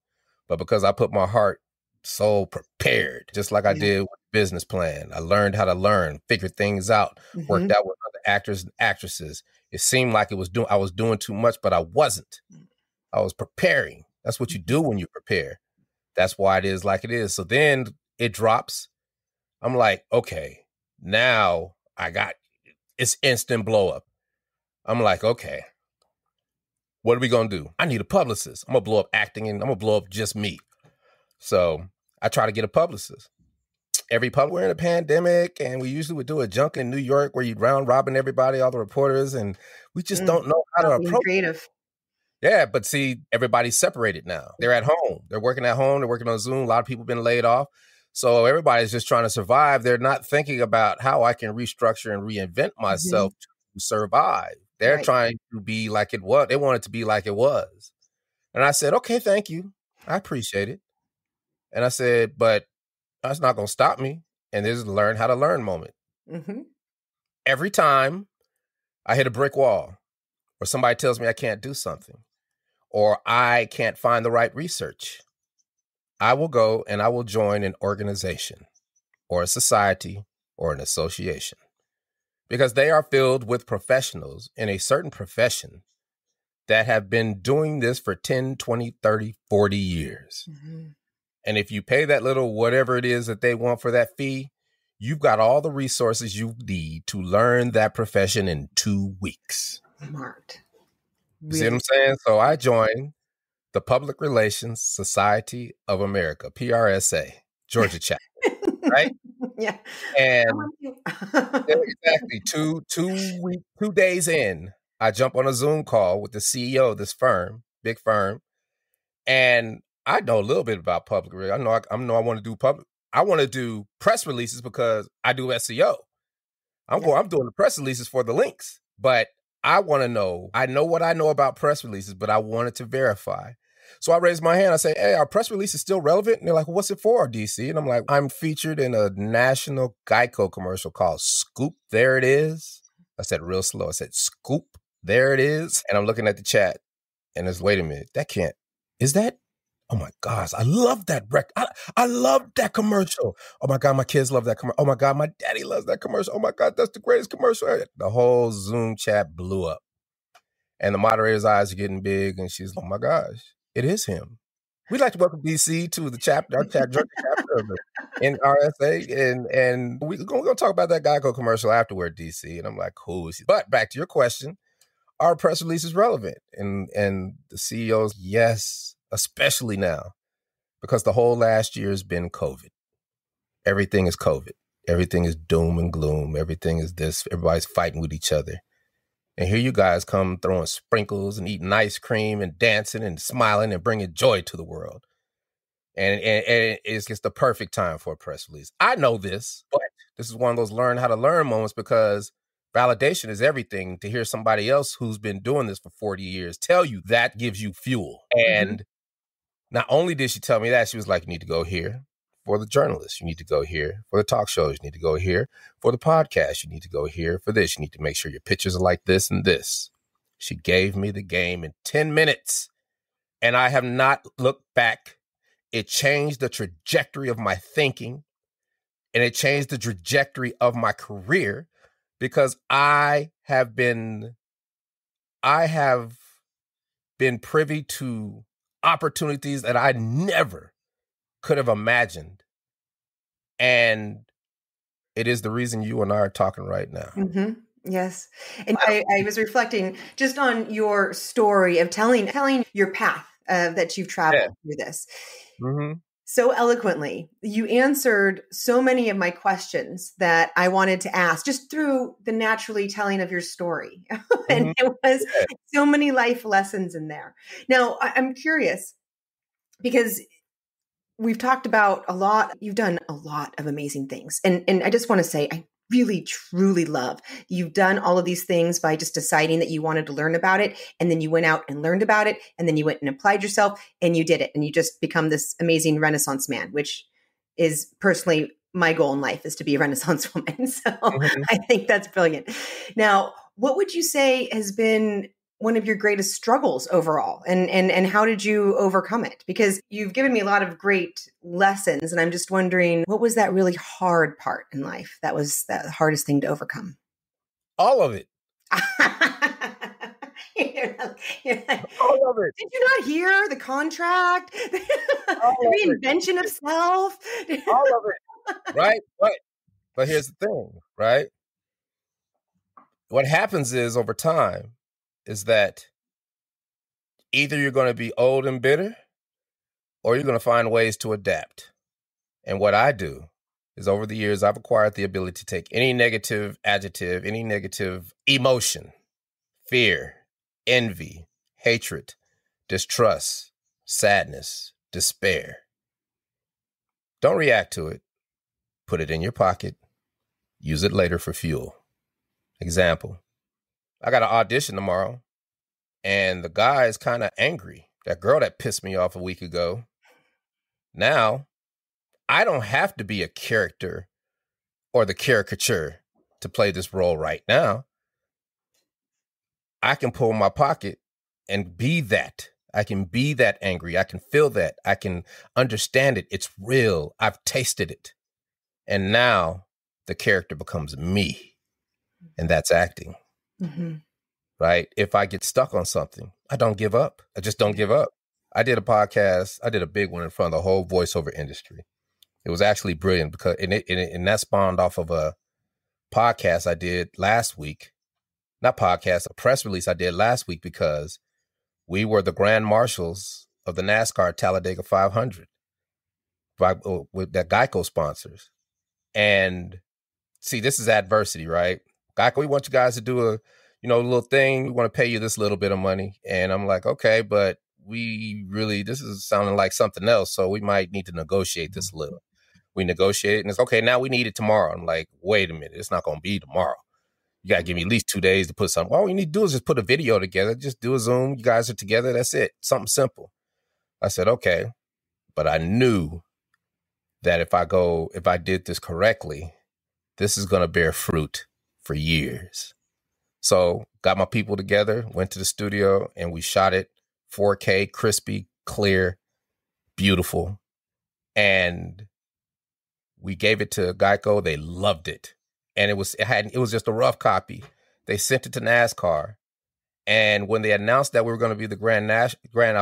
But because I put my heart so prepared, just like I did with the business plan, I learned how to learn, figure things out, worked out with other actors and actresses. It seemed like I was doing too much, but I wasn't. I was preparing. That's what you do when you prepare. That's why it is like it is. So then it drops. I'm like, okay, now it's instant blow up. I'm like, okay, what are we going to do? I need a publicist. I'm going to blow up acting and I'm going to blow up just me. So I try to get a publicist. We're in a pandemic and we usually would do a junk in New York where you'd round robin everybody, all the reporters, and we just don't know how to approach
creative.
Yeah, but see, everybody's separated now. They're at home. They're working at home. They're working on Zoom. A lot of people have been laid off. So everybody's just trying to survive. They're not thinking about how I can restructure and reinvent myself to survive. They're trying to be like it was. They want it to be like it was. And I said, okay, thank you. I appreciate it. And I said, but that's not going to stop me. And this is a learn how to learn moment. Every time I hit a brick wall or somebody tells me I can't do something or I can't find the right research, I will go and I will join an organization or a society or an association because they are filled with professionals in a certain profession that have been doing this for 10, 20, 30, 40 years. And if you pay that little whatever it is that they want for that fee, you've got all the resources you need to learn that profession in 2 weeks.
Smart.
You see what I'm saying? So I joined the Public Relations Society of America, PRSA, Georgia chapter, right?
Yeah.
And exactly 2 days in, I jump on a Zoom call with the CEO of this firm, big firm, and I know a little bit about public. I know I want to do public. I want to do press releases because I do SEO. I'm doing the press releases for the links, but I want to know. I know what I know about press releases, but I wanted to verify. So I raised my hand. I say, "Hey, our press release is still relevant?" And they're like, well, "What's it for, DC?" And I'm like, "I'm featured in a national Geico commercial called Scoop. There it is." I said real slow. I said, "Scoop. There it is." And I'm looking at the chat, and it's, wait a minute, that can't. Is that? Oh my gosh, I love that I love that commercial. Oh my God, my kids love that commercial. Oh my God, my daddy loves that commercial. Oh my God, that's the greatest commercial. The whole Zoom chat blew up. And the moderator's eyes are getting big, and she's like, "Oh my gosh, it is him." We'd like to welcome DC to the chapter, our chapter of the NRSA, and we're going to talk about that Geico commercial afterward, DC. And I'm like, cool. But back to your question, our press release is relevant, and the CEOs, yes, especially now, because the whole last year has been COVID. Everything is COVID. Everything is doom and gloom. Everything is this. Everybody's fighting with each other. And here you guys come throwing sprinkles and eating ice cream and dancing and smiling and bringing joy to the world. And it's just the perfect time for a press release. I know this, but this is one of those learn how to learn moments because validation is everything. To hear somebody else who's been doing this for 40 years tell you, that gives you fuel. And not only did she tell me that, she was like, "You need to go here for the journalists. You need to go here for the talk shows. You need to go here for the podcast. You need to go here for this. You need to make sure your pictures are like this and this." She gave me the game in 10 minutes, and I have not looked back. It changed the trajectory of my thinking, and it changed the trajectory of my career because I have been privy to opportunities that I never could have imagined. And it is the reason you and I are talking right now.
Yes. And I was reflecting just on your story of telling your path that you've traveled through this. So eloquently. You answered so many of my questions that I wanted to ask just through the naturally telling of your story. And it was so many life lessons in there. Now, I'm curious because we've talked about a lot. You've done a lot of amazing things. And I just want to say, I really, truly love you've done all of these things by just deciding that you wanted to learn about it. And then you went out and learned about it. And then you went and applied yourself and you did it. And you just become this amazing Renaissance man, which is personally my goal in life, is to be a Renaissance woman. So I think that's brilliant. Now, what would you say has been one of your greatest struggles overall, and how did you overcome it? Because you've given me a lot of great lessons, and I'm just wondering, what was that really hard part in life that was the hardest thing to overcome?
All of it. All of it.
Did you not hear the contract? The reinvention of self?
All of it. Right? But here's the thing, right? What happens is over time is that either you're going to be old and bitter or you're going to find ways to adapt. And what I do is over the years, I've acquired the ability to take any negative adjective, any negative emotion, fear, envy, hatred, distrust, sadness, despair. Don't react to it. Put it in your pocket. Use it later for fuel. Example, I got an audition tomorrow, and the guy is kind of angry. That girl that pissed me off a week ago. Now, I don't have to be a character or the caricature to play this role right now. I can pull my pocket and be that. I can be that angry. I can feel that. I can understand it. It's real. I've tasted it. And now the character becomes me. And that's acting. Mm-hmm. Right? If I get stuck on something, I don't give up. I just don't give up. I did a podcast. I did a big one in front of the whole voiceover industry. It was actually brilliant because and that spawned off of a podcast I did last week. Not podcast, a press release I did last week because we were the grand marshals of the NASCAR Talladega 500 with that Geico sponsors. And see, this is adversity, right? Geico, we want you guys to do a little thing. We want to pay you this little bit of money. And I'm like, okay, but this is sounding like something else. So we might need to negotiate this a little. We negotiated and it's okay. Now we need it tomorrow. I'm like, wait a minute. It's not going to be tomorrow. You got to give me at least 2 days to put something. All you need to do is just put a video together. Just do a Zoom. You guys are together. That's it. Something simple. I said, okay. But I knew that if I did this correctly, this is going to bear fruit for years. So got my people together, went to the studio, and we shot it 4K, crispy, clear, beautiful. And we gave it to Geico. They loved it. And it was just a rough copy. They sent it to NASCAR. And when they announced that we were going to be the Grand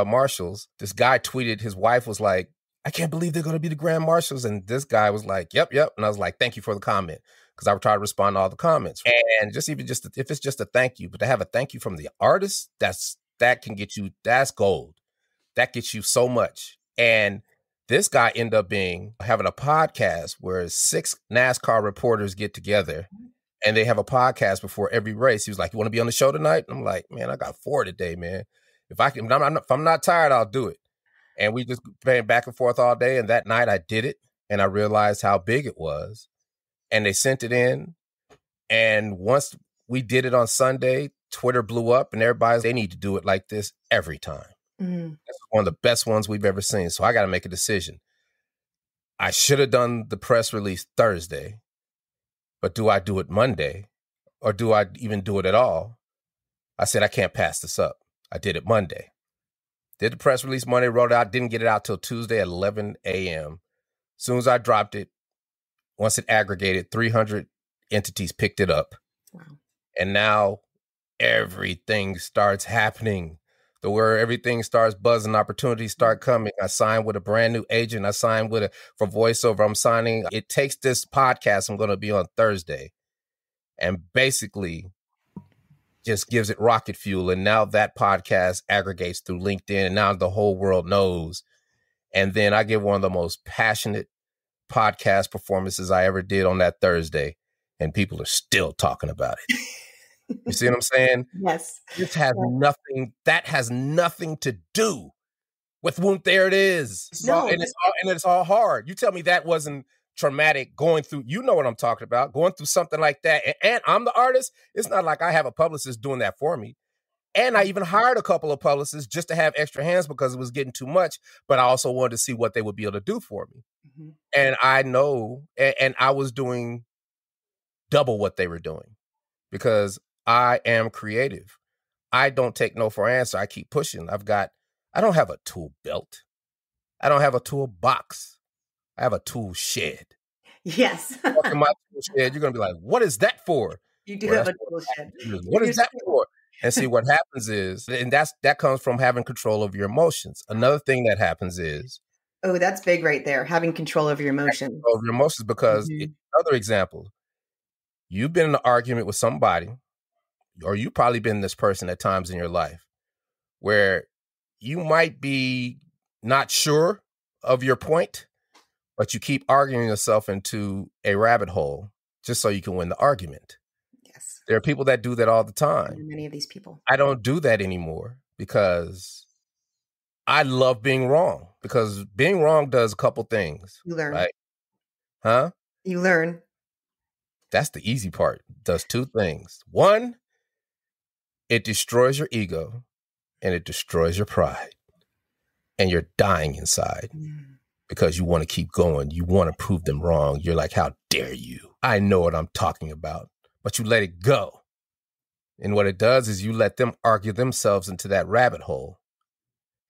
Marshals, this guy tweeted, his wife was like, I can't believe they're going to be the Grand Marshals. And this guy was like, yep. And I was like, thank you for the comment. Because I would try to respond to all the comments. And if it's just a thank you, but to have a thank you from the artist, that can get you, that's gold. That gets you so much. And this guy ended up having a podcast where 6 NASCAR reporters get together and they have a podcast before every race. He was like, you want to be on the show tonight? And I'm like, man, I got 4 today, man. If I'm not tired, I'll do it. And we just ran back and forth all day. And that night I did it and I realized how big it was. And they sent it in. And once we did it on Sunday, Twitter blew up and they need to do it like this every time. Mm-hmm. That's one of the best ones we've ever seen. So I got to make a decision. I should have done the press release Thursday, but do I do it Monday or do I even do it at all? I said, I can't pass this up. I did it Monday. Did the press release Monday, wrote it out, didn't get it out till Tuesday at 11 a.m. As soon as I dropped it, once it aggregated, 300 entities picked it up. Wow. And now everything starts happening. Where everything starts buzzing, opportunities start coming. I signed with a brand new agent. I signed for voiceover. I'm signing. It takes this podcast I'm going to be on Thursday and basically just gives it rocket fuel. And now that podcast aggregates through LinkedIn and now the whole world knows. And then I give one of the most passionate podcast performances I ever did on that Thursday. And people are still talking about it. You see what I'm saying?
Yes.
This has nothing. That has nothing to do with Whoomp. There it is. It's all hard. You tell me that wasn't traumatic going through. You know what I'm talking about. Going through something like that. And I'm the artist. It's not like I have a publicist doing that for me. And I even hired a couple of publicists just to have extra hands because it was getting too much. But I also wanted to see what they would be able to do for me. Mm-hmm. And I know, and I was doing double what they were doing because I am creative. I don't take no for an answer. I keep pushing. I don't have a tool belt. I don't have a tool box. I have a tool shed.
Yes.
Walk in my tool shed, you're going to be like, what is that for?
You do have a tool shed.
What is that for? And see, what happens is, and that comes from having control of your emotions. Another thing that happens is,
oh, that's big right there. Having control over your emotions.
Control of your emotions, because another example, you've been in an argument with somebody, or you've probably been this person at times in your life where you might be not sure of your point, but you keep arguing yourself into a rabbit hole just so you can win the argument.
Yes.
There are people that do that all the time.
Many of these people.
I don't do that anymore because I love being wrong, because being wrong does a couple things.
You learn.
Right? Huh?
You learn.
That's the easy part. It does two things. One, it destroys your ego and it destroys your pride. And you're dying inside because you want to keep going. You want to prove them wrong. You're like, how dare you? I know what I'm talking about. But you let it go. And what it does is you let them argue themselves into that rabbit hole.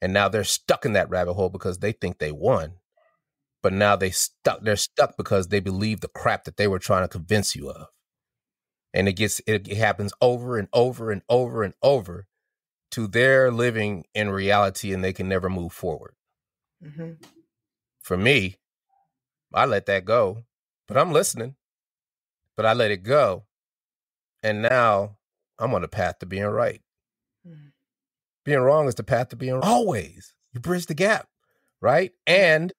And now they're stuck in that rabbit hole because they think they won. But now they're stuck because they believe the crap that they were trying to convince you of. And it happens over and over and over and over to their living in reality, and they can never move forward. Mm-hmm. For me, I let that go, but I'm listening, but I let it go. And now I'm on the path to being right. Mm. Being wrong is the path to being right. Always. You bridge the gap, right? And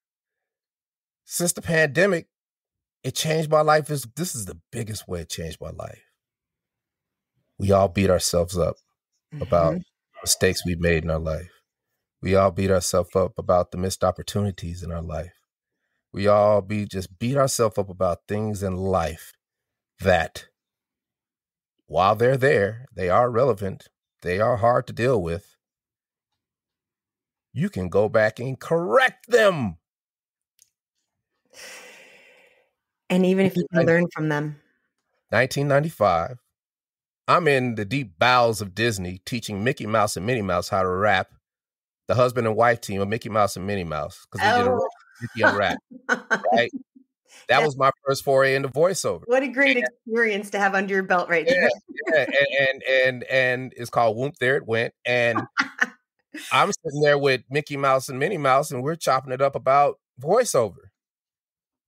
since the pandemic, it changed my life. This is the biggest way it changed my life. We all beat ourselves up about mistakes we've made in our life. We all beat ourselves up about the missed opportunities in our life. We all beat ourselves up about things in life that, while they're there, they are relevant, they are hard to deal with. You can go back and correct them.
And even if you can learn from them.
1995. I'm in the deep bowels of Disney teaching Mickey Mouse and Minnie Mouse how to rap. The husband and wife team of Mickey Mouse and Minnie Mouse, because we did a Mickey on rap, right? That was my first foray into voiceover.
What a great experience to have under your belt right there.
Yeah. And it's called Whoomp, There It Went. And I'm sitting there with Mickey Mouse and Minnie Mouse, and we're chopping it up about voiceover.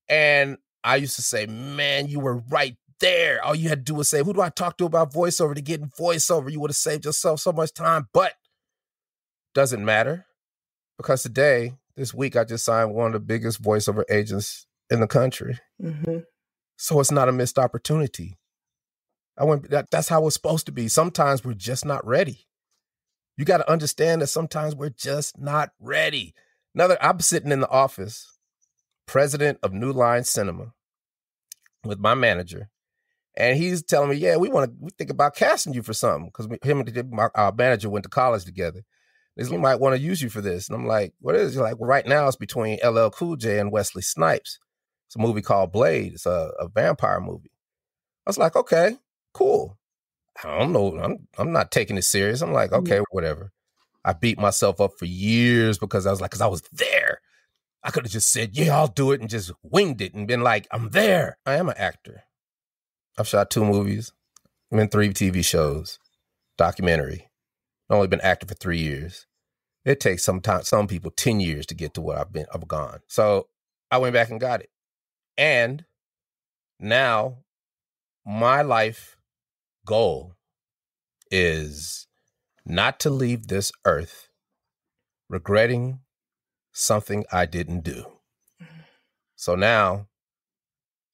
And I used to say, man, you were right there. All you had to do was say, who do I talk to about voiceover to get in voiceover? You would have saved yourself so much time, but doesn't matter, because this week, I just signed one of the biggest voiceover agents in the country. Mm-hmm. So it's not a missed opportunity. That's how it's supposed to be. Sometimes we're just not ready. You got to understand that sometimes we're just not ready. I'm sitting in the office, president of New Line Cinema, with my manager. And he's telling me, yeah, we think about casting you for something, because him and our manager went to college together. We might want to use you for this. And I'm like, what is it? You're like, well, right now it's between LL Cool J and Wesley Snipes. It's a movie called Blade. It's a vampire movie. I was like, okay, cool. I don't know. I'm not taking it serious. I'm like, okay, whatever. I beat myself up for years because I was there. I could have just said, yeah, I'll do it, and just winged it and been like, I'm there. I am an actor. I've shot 2 movies. I'm in 3 TV shows, documentary. I've only been acting for 3 years. It takes some people 10 years to get to what I've gone. So I went back and got it. And now my life goal is not to leave this earth regretting something I didn't do. So now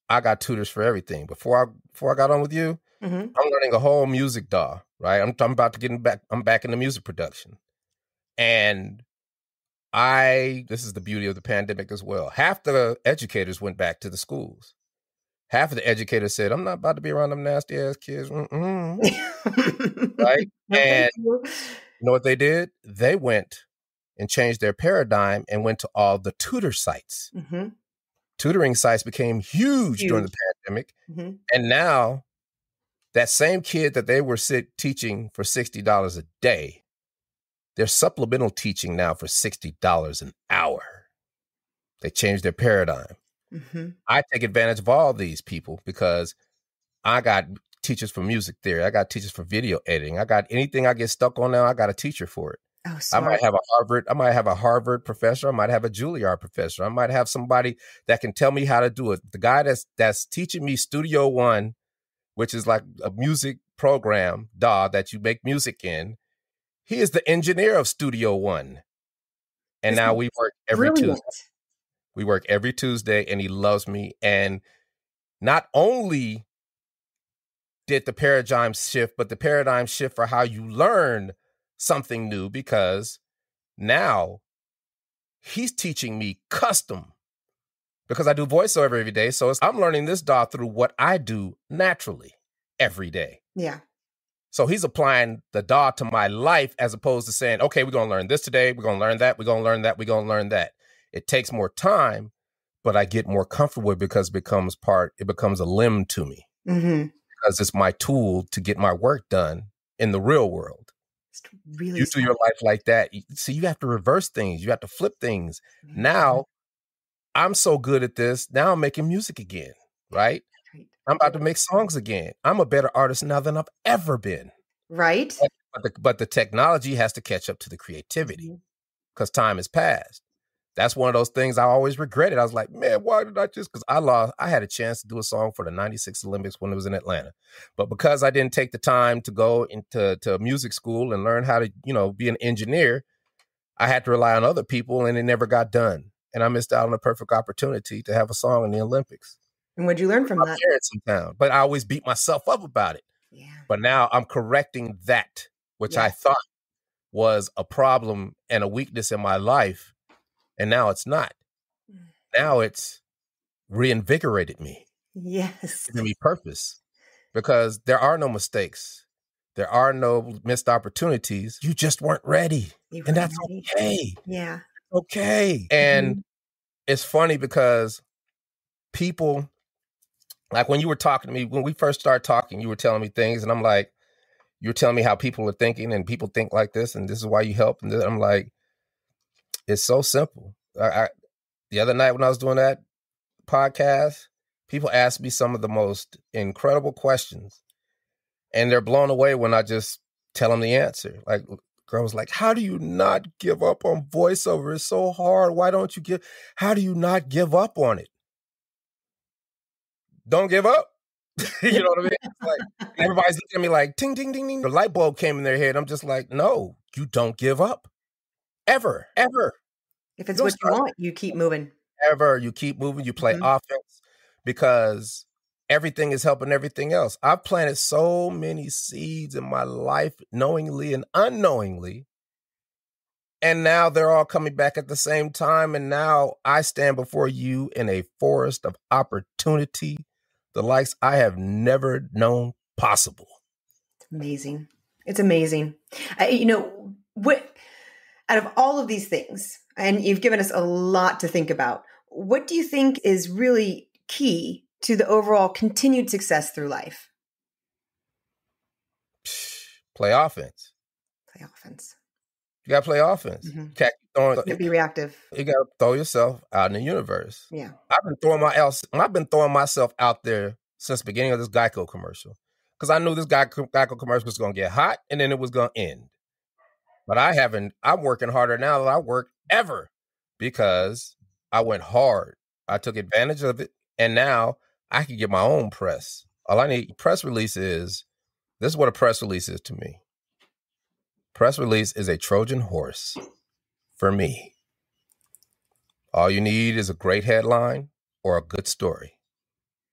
I got tutors for everything. Before I got on with you, I'm learning a whole music DAW, right? I'm about to get back. I'm back into music production. And this is the beauty of the pandemic as well. Half the educators went back to the schools. Half of the educators said, I'm not about to be around them nasty ass kids. Right? And you know what they did? They went and changed their paradigm and went to all the tutor sites. Mm-hmm. Tutoring sites became huge during the pandemic. Mm-hmm. And now that same kid that they were teaching for $60 a day, they're supplemental teaching now for $60 an hour. They changed their paradigm.
Mm-hmm.
I take advantage of all these people because I got teachers for music theory. I got teachers for video editing. I got anything I get stuck on now, I got a teacher for it.
Oh, smart.
I might have a Harvard professor. I might have a Juilliard professor. I might have somebody that can tell me how to do it. The guy that's teaching me Studio One, which is like a music program, that you make music in, he is the engineer of Studio One. And now we work every Tuesday. We work every Tuesday, and he loves me. And not only did the paradigm shift, but the paradigm shift for how you learn something new, because now he's teaching me custom, because I do voiceover every day. So I'm learning this DAW through what I do naturally every day.
Yeah.
So he's applying the DAW to my life as opposed to saying, okay, we're going to learn this today. We're going to learn that. We're going to learn that. We're going to learn that. It takes more time, but I get more comfortable because it becomes a limb to me.
Mm-hmm.
Because it's my tool to get my work done in the real world.
Really
you do your life like that. So you have to reverse things. You have to flip things. Mm-hmm. Now, I'm so good at this. Now I'm making music again, right? I'm about to make songs again. I'm a better artist now than I've ever been.
Right.
But the technology has to catch up to the creativity because time has passed. That's one of those things I always regretted. I was like, man, why did I just, because I had a chance to do a song for the 96 Olympics when it was in Atlanta. But because I didn't take the time to go into music school and learn how to, be an engineer, I had to rely on other people and it never got done. And I missed out on a perfect opportunity to have a song in the Olympics.
And what'd you learn from that?
Parents in town, but I always beat myself up about it.
Yeah.
But now I'm correcting that, which I thought was a problem and a weakness in my life. And now it's not. Now it's reinvigorated me.
Yes.
Giving me purpose. Because there are no mistakes. There are no missed opportunities. You just weren't ready. And that's okay.
Yeah.
Okay. And it's funny because people, like when you were talking to me, when we first started talking, you were telling me things and I'm like, you're telling me how people are thinking and people think like this and this is why you help. And I'm like, it's so simple. The other night when I was doing that podcast, people asked me some of the most incredible questions and they're blown away when I just tell them the answer. Like, girl was like, how do you not give up on voiceover? It's so hard. Why don't you how do you not give up on it? Don't give up. You know what I mean? It's like, everybody's looking at me like, ting, ting, ting, ting. The light bulb came in their head. I'm just like, no, you don't give up. Ever.
If it's what you want, you keep moving.
Ever. You keep moving. You play offense because everything is helping everything else. I've planted so many seeds in my life, knowingly and unknowingly. And now they're all coming back at the same time. And now I stand before you in a forest of opportunity, the likes I have never known possible.
It's amazing. It's amazing. Out of all of these things, and you've given us a lot to think about, what do you think is really key to the overall continued success through life?
Play offense. You got to play offense.
Mm-hmm. Can't be reactive.
You got to throw yourself out in the universe.
Yeah.
I've been throwing myself out there since the beginning of this Geico commercial because I knew this Geico commercial was going to get hot and then it was going to end. But I'm working harder now than I worked ever because I went hard. I took advantage of it. And now I can get my own press. All I need, this is what a press release is to me. Press release is a Trojan horse for me. All you need is a great headline or a good story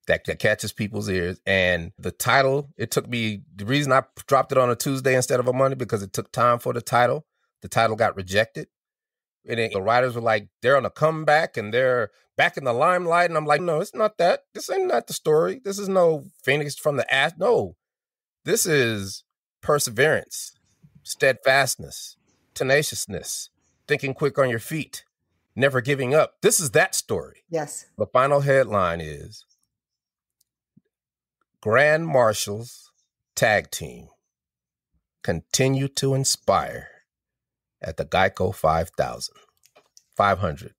that catches people's ears. And the title, the reason I dropped it on a Tuesday instead of a Monday, because it took time for the title. The title got rejected. And the writers were like, they're on a comeback and they're back in the limelight. And I'm like, no, it's not that. This ain't not the story. This is no Phoenix from the ash. No, this is perseverance, steadfastness, tenaciousness, thinking quick on your feet, never giving up. This is that story.
Yes.
The final headline is Grand Marshals tag team continue to inspire at the Geico 500.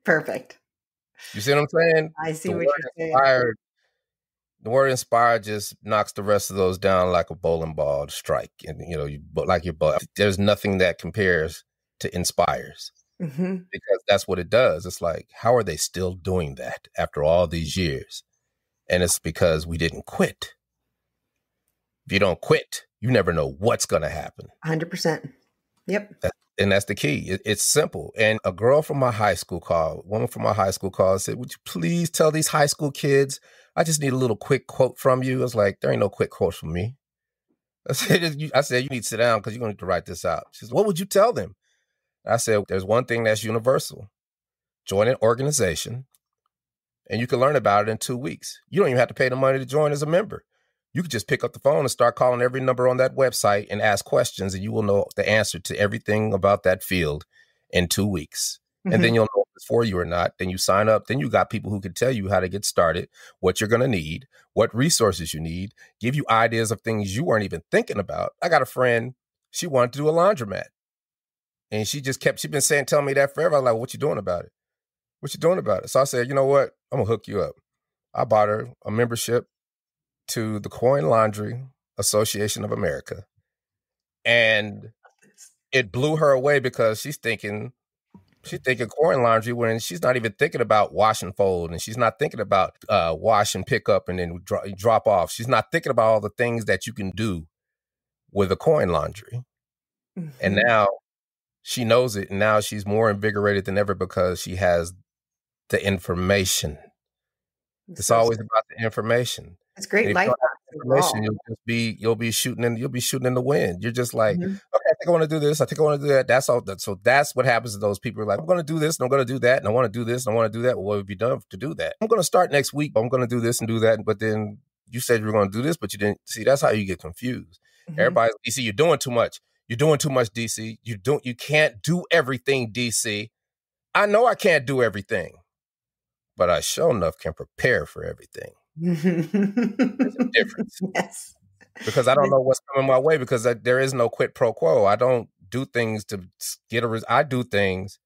Perfect.
You see what I'm saying?
I see
The
what
word
you're saying.
inspired, the word inspired just knocks the rest of those down like a bowling ball to strike. And, there's nothing that compares to inspires because that's what it does. It's like, how are they still doing that after all these years? And it's because we didn't quit. If you don't quit, you never know what's going to happen.
100%. Yep.
And that's the key. It's simple. And a woman from my high school called and said, would you please tell these high school kids, I just need a little quick quote from you. I was like, there ain't no quick quotes from me. I said, you need to sit down because you're going to need to write this out. She said, what would you tell them? I said, there's one thing that's universal. Join an organization and you can learn about it in 2 weeks. You don't even have to pay the money to join as a member. You could just pick up the phone and start calling every number on that website and ask questions, and you will know the answer to everything about that field in 2 weeks. And then you'll know if it's for you or not. Then you sign up. Then you got people who can tell you how to get started, what you're going to need, what resources you need, give you ideas of things you weren't even thinking about. I got a friend, she wanted to do a laundromat. And she's been telling me that forever. I was like, what you doing about it? What you doing about it? So I said, you know what? I'm going to hook you up. I bought her a membership to the Coin Laundry Association of America. And it blew her away because she's thinking coin laundry when she's not even thinking about wash and fold, and she's not thinking about wash and pick up and then drop off. She's not thinking about all the things that you can do with a coin laundry. And now she knows it, and now she's more invigorated than ever because she has the information. It's always about the information.
It's great life
information. You'll be shooting in the wind. You're just like, okay, I think I want to do this. I think I want to do that. That's all. So that's what happens to those people. Are like, I'm going to do this and I'm going to do that and I want to do this and I want to do that. Well, what have you done to do that? I'm going to start next week. I'm going to do this and do that. But then you said you were going to do this, but you didn't. See, that's how you get confused. Everybody's DC. You're doing too much. You're doing too much, DC. You can't do everything, DC. I know I can't do everything, but I sure enough can prepare for everything. There's a difference.
Yes.
Because I don't know what's coming my way because there is no quid pro quo. I don't do things to get I do things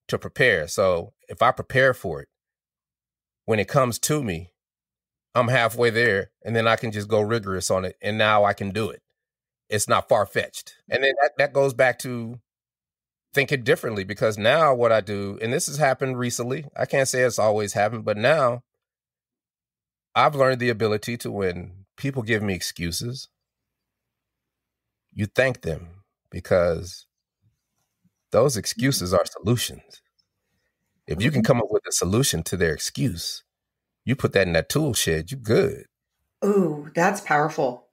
to prepare. So if I prepare for it, when it comes to me, I'm halfway there and then I can just go rigorous on it. And now I can do it. It's not far-fetched. And then that goes back to thinking differently because now what I do, and this has happened recently, I can't say it's always happened, but now I've learned the ability to, when people give me excuses, you thank them because those excuses are solutions. If you can come up with a solution to their excuse, you put that in that tool shed, you're good.
Ooh, that's powerful.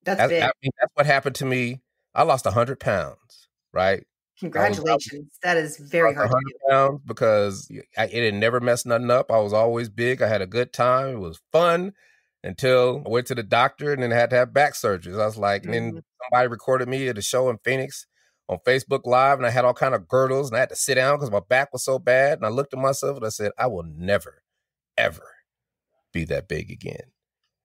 That's big.
That's what happened to me. I lost 100 pounds, right?
Congratulations. That is very hard to do.
Pounds because it had never messed nothing up. I was always big. I had a good time. It was fun until I went to the doctor and then had to have back surgeries. I was like, and then somebody recorded me at a show in Phoenix on Facebook Live, and I had all kind of girdles, and I had to sit down because my back was so bad. And I looked at myself and I said, I will never, ever be that big again.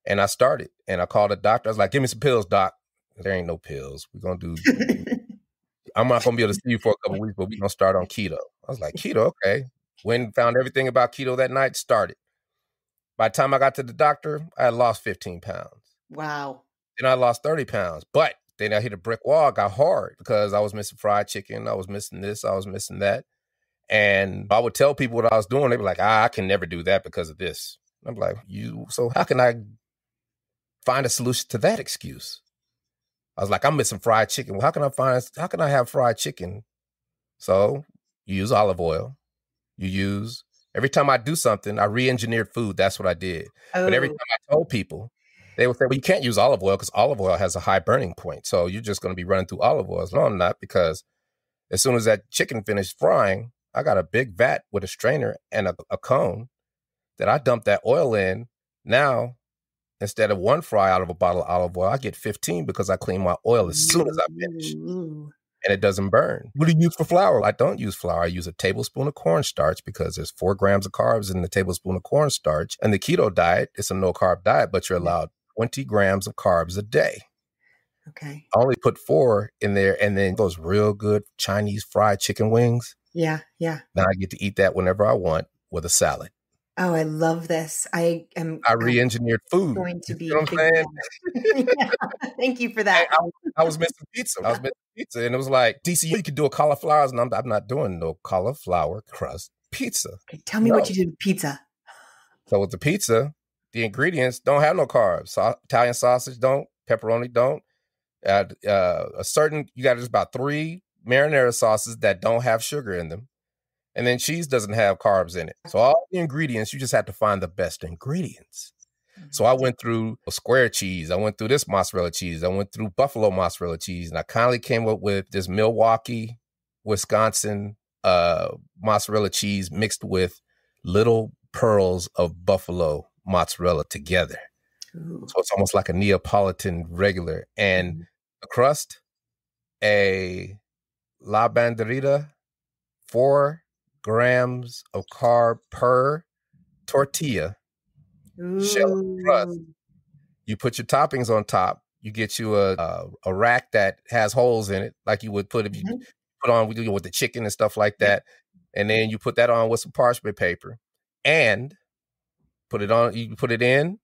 And I started, and I called the doctor. I was like, give me some pills, doc. There ain't no pills. We're going to do... I'm not going to be able to see you for a couple of weeks, but we're going to start on keto. I was like, keto, okay. Went found everything about keto that night, started. By the time I got to the doctor, I had lost 15 pounds.
Wow.
Then I lost 30 pounds. But then I hit a brick wall. It got hard because I was missing fried chicken. I was missing this. I was missing that. And I would tell people what I was doing. They'd be like, I can never do that because of this. I'm like, so how can I find a solution to that excuse? I was like, I'm missing fried chicken. Well, how can I have fried chicken? So you use olive oil. Every time I do something, I re-engineered food. That's what I did. Oh. But every time I told people, they would say, well, you can't use olive oil because olive oil has a high burning point. So you're just going to be running through olive oil. No, I'm not, because as soon as that chicken finished frying, I got a big vat with a strainer and a cone that I dumped that oil in. Now, instead of one fry out of a bottle of olive oil, I get 15 because I clean my oil as soon as I finish. And it doesn't burn. What do you use for flour? I don't use flour. I use a tablespoon of cornstarch because there's 4 grams of carbs in the tablespoon of cornstarch. And the keto diet, it's a no-carb diet, but you're allowed 20 grams of carbs a day.
Okay.
I only put 4 in there, and then those real good Chinese fried chicken wings.
Yeah. Yeah.
Now I get to eat that whenever I want with a salad.
Oh, I love this. I am
I re-engineered food.
going to
You
be
see what I'm
figuring
saying?
that out. Yeah. Thank you for
Hey,
that.
I was missing pizza. And it was like, DC, you could do a cauliflower, and I'm not doing no cauliflower crust pizza.
Okay, tell me what
No.
you did with pizza.
So with the pizza, the ingredients don't have no carbs. Italian sausage don't, pepperoni don't. You got just about 3 marinara sauces that don't have sugar in them. And then cheese doesn't have carbs in it. So all the ingredients, you just have to find the best ingredients. So I went through square cheese. I went through this mozzarella cheese. I went through buffalo mozzarella cheese. And I kindly came up with this Milwaukee, Wisconsin mozzarella cheese mixed with little pearls of buffalo mozzarella together.
Ooh.
So it's almost like a Neapolitan regular. And the crust, a La Banderita, 4 grams of carb per tortilla, shell of crust.
Ooh.
You put your toppings on top. You get you a rack that has holes in it, like you would put if you put on with the chicken and stuff like that. And then you put that on with some parchment paper and put it on. You put it in.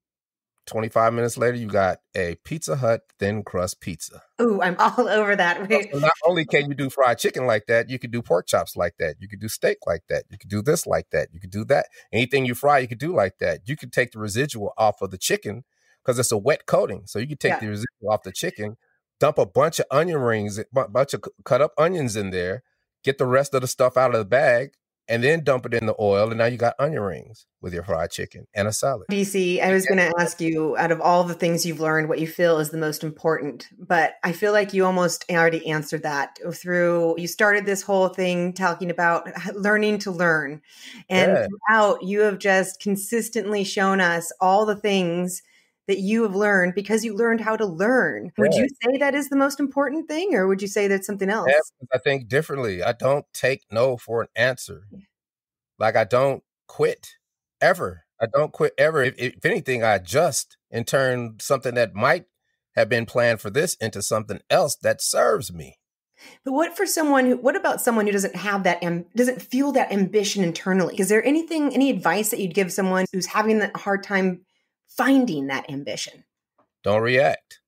25 minutes later, you got a Pizza Hut thin crust pizza.
Ooh, I'm all over that. Wait.
So not only can you do fried chicken like that, you could do pork chops like that. You could do steak like that. You could do this like that. You could do that. Anything you fry, you could do like that. You could take the residual off of the chicken because it's a wet coating. So you could take the residual off the chicken, dump a bunch of onion rings, a bunch of cut up onions in there, get the rest of the stuff out of the bag, and then dump it in the oil. And now you got onion rings with your fried chicken and a salad.
DC, I was going to ask you, out of all the things you've learned, what you feel is the most important. But I feel like you almost already answered that you started this whole thing talking about learning to learn. And throughout, you have just consistently shown us all the things that you have learned because you learned how to learn. Would you say that is the most important thing, or would you say that's something else?
I think differently. I don't take no for an answer. Like I don't quit ever. I don't quit ever. If anything, I adjust and turn something that might have been planned for this into something else that serves me.
But what about someone who doesn't have that, doesn't feel that ambition internally? Is there any advice that you'd give someone who's having a hard time finding that ambition?
Don't react.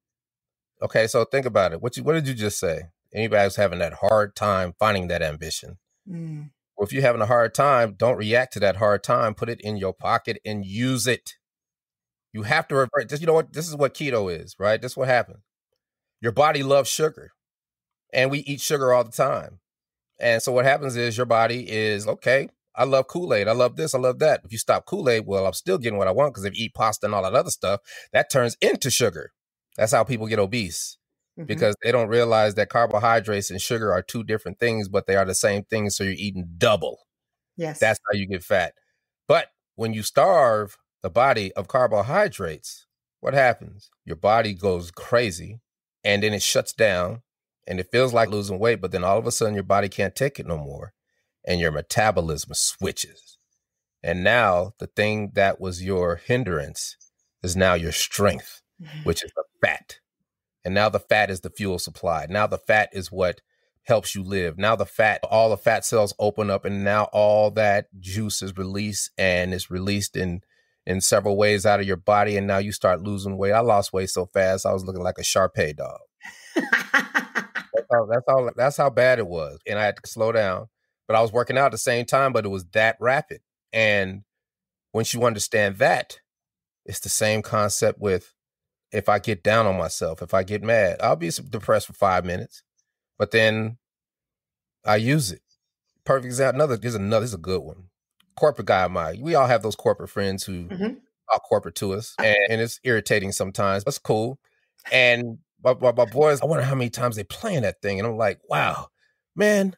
Okay, so think about it. What did you just say? Anybody who's having that hard time finding that ambition. Well, if you're having a hard time, don't react to that hard time. Put it in your pocket and use it. You have to revert. You know what? This is what keto is, right? This is what happens. Your body loves sugar, and we eat sugar all the time. And so what happens is your body is, okay, I love Kool-Aid. I love this. I love that. If you stop Kool-Aid, well, I'm still getting what I want because if you eat pasta and all that other stuff, that turns into sugar. That's how people get obese. Because they don't realize that carbohydrates and sugar are 2 different things, but they are the same thing. So you're eating double.
Yes.
That's how you get fat. But when you starve the body of carbohydrates, what happens? Your body goes crazy and then it shuts down and it feels like losing weight. But then all of a sudden your body can't take it no more and your metabolism switches. And now the thing that was your hindrance is now your strength, which is the fat. And now the fat is the fuel supply. Now the fat is what helps you live. Now all the fat cells open up and now all that juice is released and it's released in several ways out of your body. And now you start losing weight. I lost weight so fast, I was looking like a Shar-Pei dog. That's how bad it was. And I had to slow down. But I was working out at the same time, but it was that rapid. And once you understand that, it's the same concept with if I get down on myself, if I get mad, I'll be depressed for 5 minutes, but then I use it. Perfect example. This is a good one. Corporate guy of mine. We all have those corporate friends who talk corporate to us, and it's irritating sometimes. That's cool. And my boys, I wonder how many times they playing that thing, and I'm like, wow, man,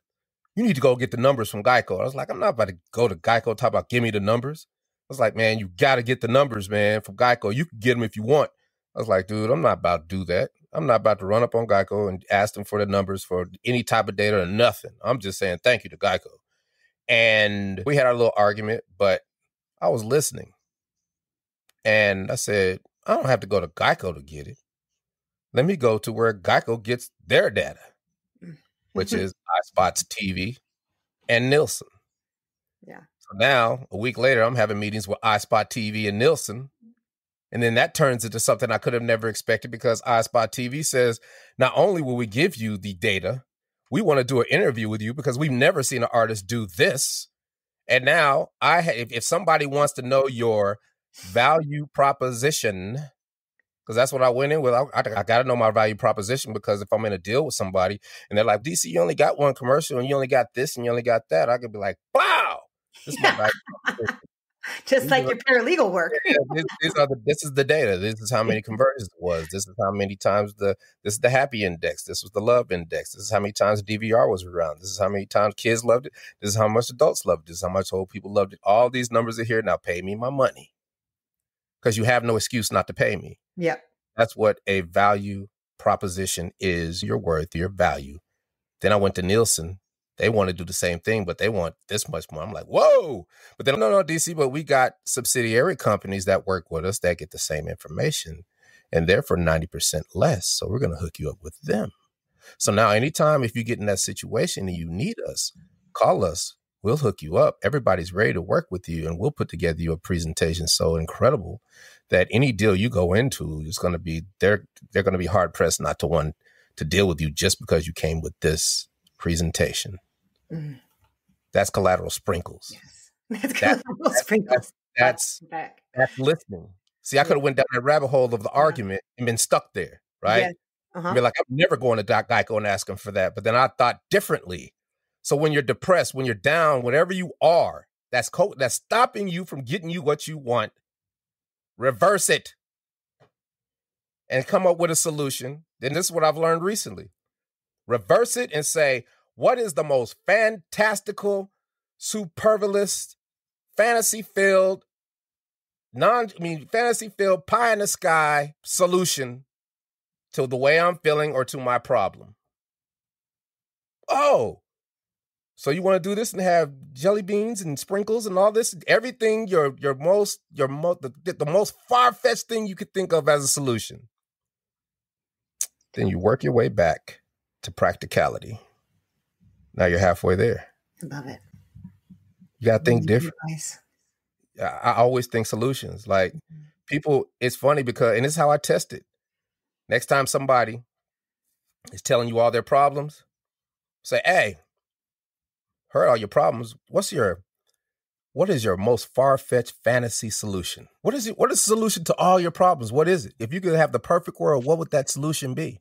you need to go get the numbers from Geico. I was like, I'm not about to go to Geico talk about give me the numbers. I was like, man, you got to get the numbers, man, from Geico. You can get them if you want. I was like, dude, I'm not about to do that. I'm not about to run up on Geico and ask them for the numbers for any type of data or nothing. I'm just saying thank you to Geico. And we had our little argument, but I was listening. And I said, I don't have to go to Geico to get it. let me go to where Geico gets their data, which is iSpot's TV and Nielsen.
Yeah.
So now, a week later, I'm having meetings with iSpot TV and Nielsen. And then that turns into something I could have never expected, because iSpot TV says, not only will we give you the data, we want to do an interview with you because we've never seen an artist do this. And now, if somebody wants to know your value proposition, because that's what I went in with, I got to know my value proposition, because if I'm in a deal with somebody and they're like, DC, you only got one commercial and you only got this and you only got that, I could be like, wow, this is my value proposition.
Just like your paralegal work.
This is the data. This is how many conversions it was. This is how many times this is the happy index. This was the love index. This is how many times DVR was around. This is how many times kids loved it. This is how much adults loved it. This is how much old people loved it. All these numbers are here. Now pay me my money, because you have no excuse not to pay me.
Yep.
That's what a value proposition is. Your worth, your value. Then I went to Nielsen. They want to do the same thing, but they want this much more. I'm like, whoa. But then, no, DC, but we got subsidiary companies that work with us that get the same information, and they're for 90% less. So we're going to hook you up with them. So now anytime if you get in that situation and you need us, call us. We'll hook you up. Everybody's ready to work with you, and we'll put together you a presentation so incredible that any deal you go into is going to be, they're going to be hard pressed not to want to deal with you just because you came with this presentation. Mm. That's collateral sprinkles.
Yes. That's collateral sprinkles.
That's listening. See, I could have went down that rabbit hole of the argument and been stuck there, right? Yes. Uh-huh. Be like, I'm never going to Geico and ask him for that. But then I thought differently. So when you're depressed, when you're down, whatever you are, that's stopping you from getting you what you want, reverse it and come up with a solution. Then this is what I've learned recently. Reverse it and say, what is the most fantastical, superfluous, fantasy-filled, fantasy-filled, pie in the sky solution to the way I'm feeling or to my problem? Oh, so you want to do this and have jelly beans and sprinkles and all this, everything, the most far-fetched thing you could think of as a solution. Then you work your way back to practicality. Now you're halfway there.
I love it.
You got to think different. I always think solutions. Like people, it's funny because, and this is how I test it. Next time somebody is telling you all their problems, say, hey, heard all your problems. What is your most far-fetched fantasy solution? What is the solution to all your problems? What is it? If you could have the perfect world, what would that solution be?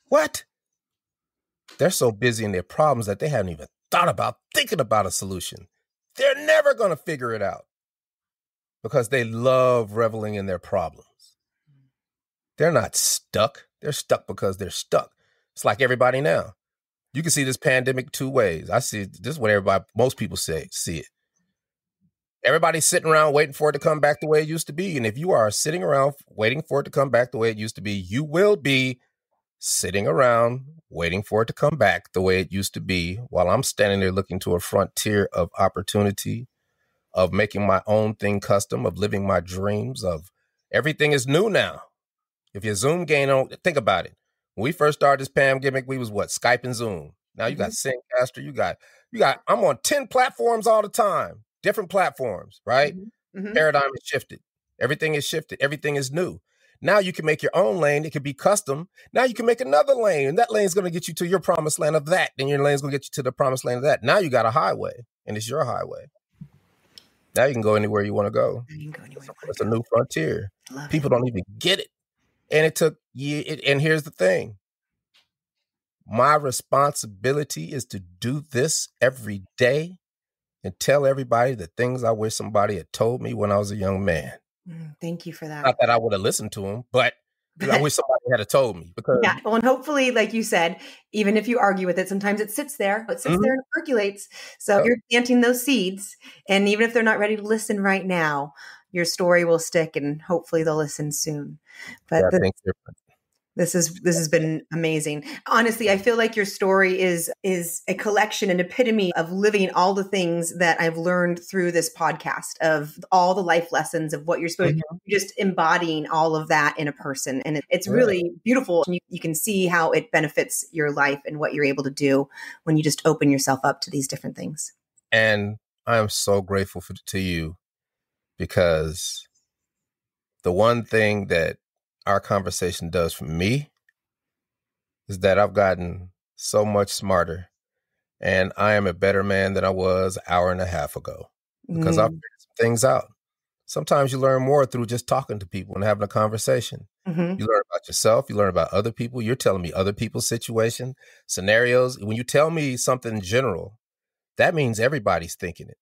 What? They're so busy in their problems that they haven't even thought about thinking about a solution. They're never going to figure it out because they love reveling in their problems. They're not stuck. They're stuck because they're stuck. It's like everybody now. You can see this pandemic two ways. I see this is what most people see it. Everybody's sitting around waiting for it to come back the way it used to be. And if you are sitting around waiting for it to come back the way it used to be, you will be sitting around waiting for it to come back the way it used to be, while I'm standing there looking to a frontier of opportunity, of making my own thing custom, of living my dreams, of everything is new now. If your Zoom game on, think about it. When we first started this pandemic, we was what? Skype and Zoom. Now you got Zencaster, you got, I'm on 10 platforms all the time, different platforms, right? Mm-hmm. Paradigm has shifted. Everything is shifted. Everything is new. Now you can make your own lane. It can be custom. Now you can make another lane, and that lane is going to get you to your promised land of that. Then your lane is going to get you to the promised land of that. Now you got a highway, and it's your highway. Now you can go anywhere you want to go. It's a new frontier. People don't even get it. And it took years. And here's the thing. My responsibility is to do this every day and tell everybody the things I wish somebody had told me when I was a young man.
Thank you for that.
Not that I would have listened to him, but I wish somebody had told me. Because
well, and hopefully, like you said, even if you argue with it, sometimes it sits there. It sits there and percolates. So you're planting those seeds, and even if they're not ready to listen right now, your story will stick, and hopefully they'll listen soon. But
I think different.
This has been amazing. Honestly, I feel like your story is a collection, an epitome of living all the things that I've learned through this podcast, of all the life lessons of what you're supposed to just embodying all of that in a person. And it's really beautiful. You can see how it benefits your life and what you're able to do when you just open yourself up to these different things.
And I am so grateful to you, because the one thing that our conversation does for me is that I've gotten so much smarter, and I am a better man than I was an hour and a half ago, because I've figured some things out. Sometimes you learn more through just talking to people and having a conversation. You learn about yourself. You learn about other people. You're telling me other people's situation, scenarios. When you tell me something general, that means everybody's thinking it,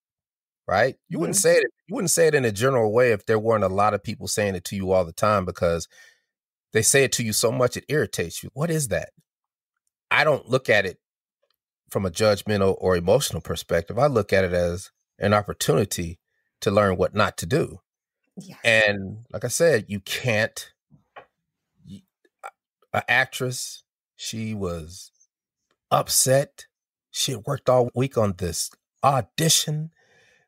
right? You wouldn't say it. You wouldn't say it in a general way if there weren't a lot of people saying it to you all the time, because they say it to you so much it irritates you. What is that? I don't look at it from a judgmental or emotional perspective. I look at it as an opportunity to learn what not to do.
Yes.
And like I said, you can't. An actress, she was upset. She had worked all week on this audition,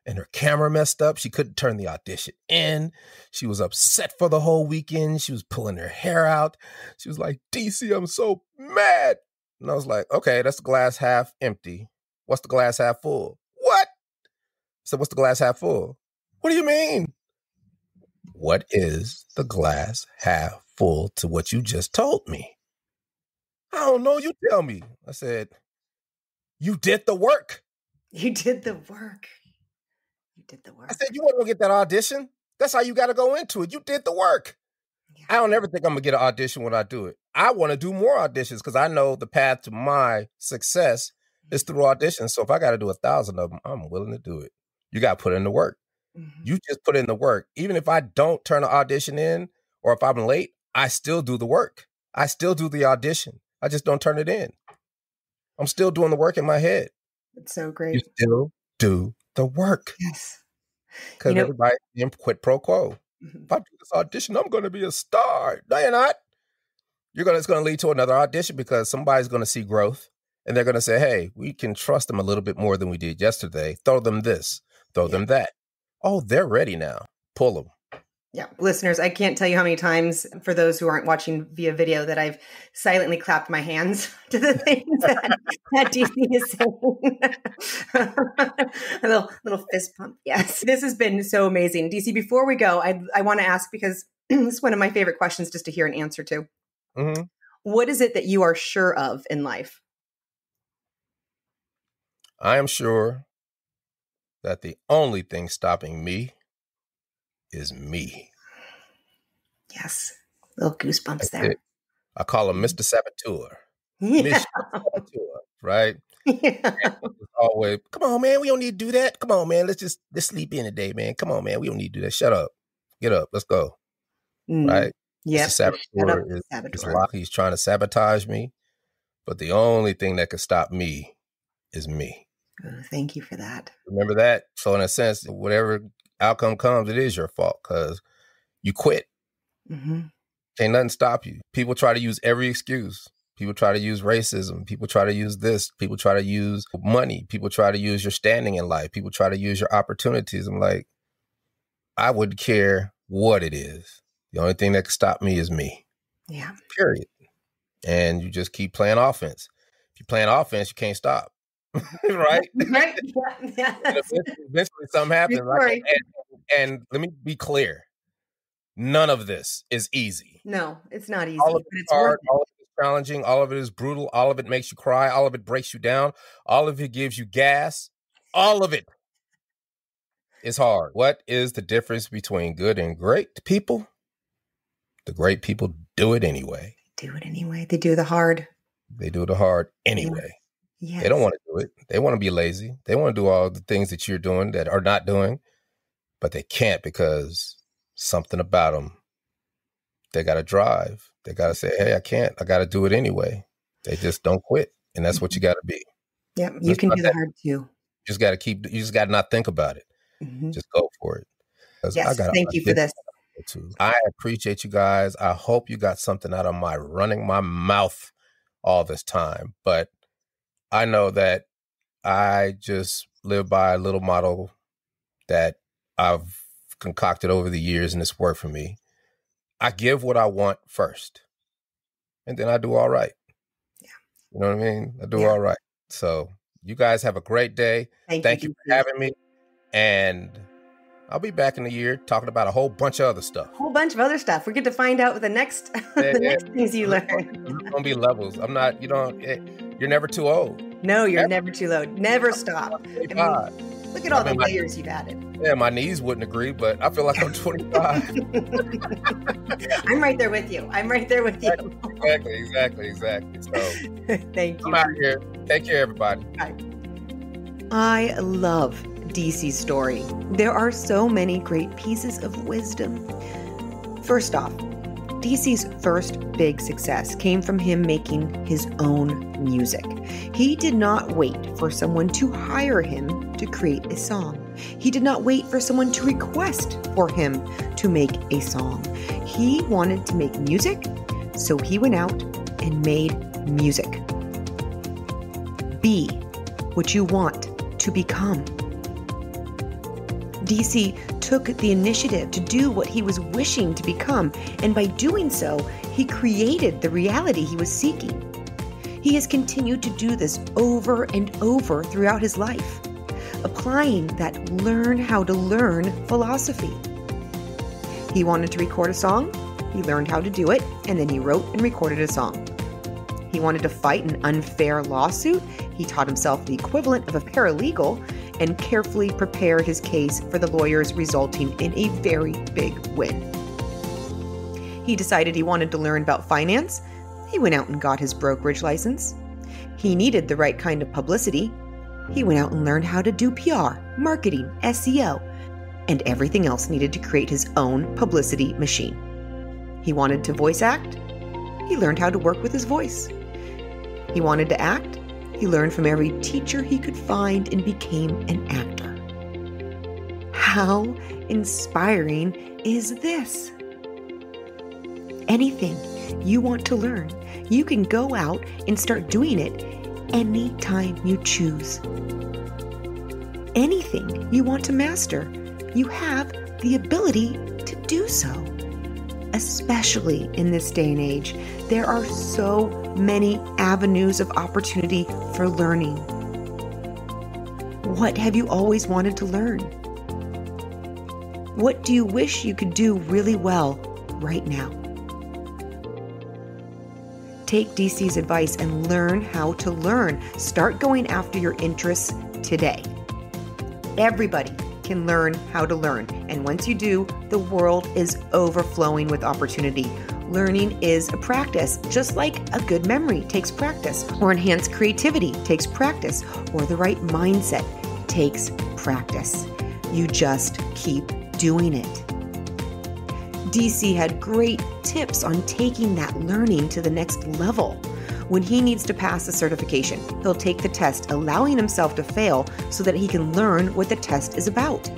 and her camera messed up. She couldn't turn the audition in. She was upset for the whole weekend. She was pulling her hair out. She was like, DC, I'm so mad. And I was like, okay, that's the glass half empty. What's the glass half full? What? So what's the glass half full? What do you mean? What is the glass half full to what you just told me? I don't know. You tell me. I said, you did the work.
You did the work. You did the work.
I said, you want to get that audition? That's how you got to go into it. You did the work. Yeah. I don't ever think I'm going to get an audition when I do it. I want to do more auditions, because I know the path to my success is through auditions. So if I got to do 1,000 of them, I'm willing to do it. You got to put in the work. You just put in the work. Even if I don't turn an audition in, or if I'm late, I still do the work. I still do the audition. I just don't turn it in. I'm still doing the work in my head.
It's so great.
You still do the work.
Yes.
Because everybody quid pro quo. If I do this audition, I'm going to be a star. No, you're not. It's going to lead to another audition, because somebody's going to see growth, and they're going to say, hey, we can trust them a little bit more than we did yesterday. Throw them this, throw them that. Oh, they're ready now. Pull them.
Yeah. Listeners, I can't tell you how many times, for those who aren't watching via video, that I've silently clapped my hands to the things that DC is saying. a little fist pump. Yes. This has been so amazing. DC, before we go, I want to ask, because this is one of my favorite questions just to hear an answer to. What is it that you are sure of in life?
I am sure that the only thing stopping me is me.
Yes. Little goosebumps there.
I call him Mr. Saboteur. Yeah. Mr. Saboteur, right? Yeah. Always, come on, man. We don't need to do that. Come on, man. Let's sleep in today, man. Come on, man. We don't need to do that. Shut up. Get up. Let's go. Right?
Yeah.
Saboteur is locked. He's trying to sabotage me. But the only thing that can stop me is me.
Oh, thank you for that.
Remember that? So in a sense, whatever outcome comes, it is your fault, because you quit. Can't nothing stop you. People try to use every excuse. People try to use racism. People try to use this. People try to use money. People try to use your standing in life. People try to use your opportunities. I'm like, I wouldn't care what it is. The only thing that can stop me is me.
Yeah.
Period. And you just keep playing offense. If you're playing offense, you can't stop. Right?
Right. Yeah.
Eventually something happens. Right? And let me be clear. None of this is easy.
No, it's not easy.
All of it is hard. All of it is challenging. All of it is brutal. All of it makes you cry. All of it breaks you down. All of it gives you gas. All of it is hard. What is the difference between good and great people? The great people do it anyway.
Do it anyway. They do the hard.
They do the hard anyway.
Yes.
They don't want to do it. They want to be lazy. They want to do all the things that you're doing that are not doing, but they can't, because something about them, they got to drive. They got to say, hey, I can't. I got to do it anyway. They just don't quit. And that's what you got to be.
Yeah, you can do the hard too.
You just got to not think about it. Just go for it.
Yes, thank you for this.
to. I appreciate you guys. I hope you got something out of my running my mouth all this time. But I know that I just live by a little motto that I've concocted over the years, and it's worked for me. I give what I want first, and then I do all right.
Yeah.
You know what I mean? I do all right. So you guys have a great day. Thank you for having me. And I'll be back in a year talking about a whole bunch of other stuff.
A whole bunch of other stuff. We get to find out what the next, next things you learn.
There's going to be levels. I'm not, you're never too old.
No, you're never too low. Never stop. I mean, look at all the layers you've added.
Yeah, my knees wouldn't agree, but I feel like I'm 25.
I'm right there with you.
Exactly. So,
thank you.
I'm out here. Take care, everybody.
Bye. I love DC's story. There are so many great pieces of wisdom. First off, DC's first big success came from him making his own music. He did not wait for someone to hire him to create a song. He did not wait for someone to request for him to make a song. He wanted to make music, so he went out and made music. Be what you want to become. DC took the initiative to do what he was wishing to become, and by doing so, he created the reality he was seeking. He has continued to do this over and over throughout his life, applying that learn how to learn philosophy. He wanted to record a song, he learned how to do it, and then he wrote and recorded a song. He wanted to fight an unfair lawsuit, he taught himself the equivalent of a paralegal, and carefully prepared his case for the lawyers, resulting in a very big win. He decided he wanted to learn about finance. He went out and got his brokerage license. He needed the right kind of publicity. He went out and learned how to do PR, marketing, SEO, and everything else needed to create his own publicity machine. He wanted to voice act. He learned how to work with his voice. He wanted to act. He learned from every teacher he could find and became an actor. How inspiring is this? Anything you want to learn, you can go out and start doing it anytime you choose. Anything you want to master, you have the ability to do so. Especially in this day and age, there are so many avenues of opportunity for learning. What have you always wanted to learn? What do you wish you could do really well right now? Take DC's advice and learn how to learn. Start going after your interests today. Everybody can learn how to learn. And once you do, the world is overflowing with opportunity. Learning is a practice, just like a good memory takes practice, or enhanced creativity takes practice, or the right mindset takes practice. You just keep doing it. DC had great tips on taking that learning to the next level. When he needs to pass a certification, he'll take the test, allowing himself to fail so that he can learn what the test is about.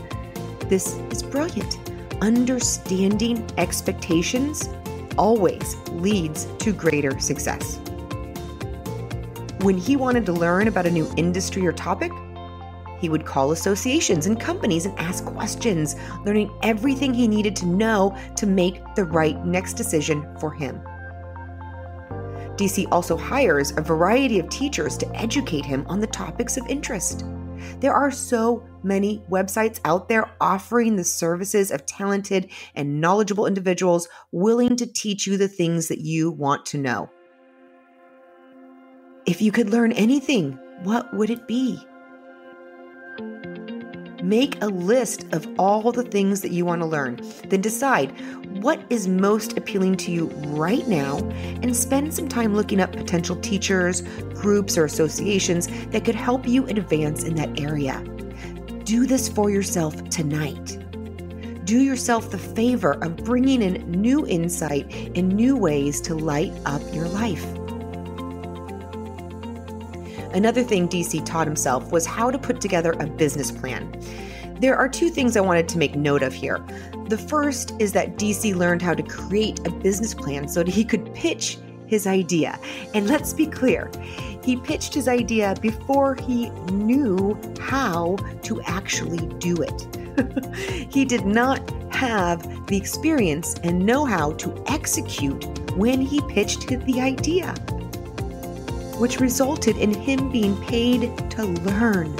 This is brilliant. Understanding expectations always leads to greater success. When he wanted to learn about a new industry or topic, he would call associations and companies and ask questions, learning everything he needed to know to make the right next decision for him. DC also hires a variety of teachers to educate him on the topics of interest. There are so many websites out there offering the services of talented and knowledgeable individuals willing to teach you the things that you want to know. If you could learn anything, what would it be? Make a list of all the things that you want to learn. Then decide what is most appealing to you right now and spend some time looking up potential teachers, groups, or associations that could help you advance in that area. Do this for yourself tonight. Do yourself the favor of bringing in new insight and new ways to light up your life. Another thing DC taught himself was how to put together a business plan. There are two things I wanted to make note of here. The first is that DC learned how to create a business plan so that he could pitch his idea. And let's be clear, he pitched his idea before he knew how to actually do it. He did not have the experience and know-how to execute when he pitched the idea, which resulted in him being paid to learn.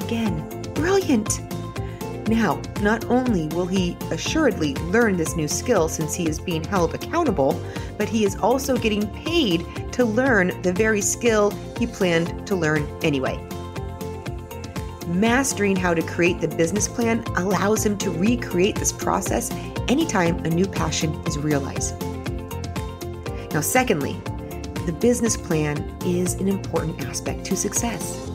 Again, brilliant. Now, not only will he assuredly learn this new skill since he is being held accountable, but he is also getting paid to learn the very skill he planned to learn anyway. Mastering how to create the business plan allows him to recreate this process anytime a new passion is realized. Now, secondly, the business plan is an important aspect to success.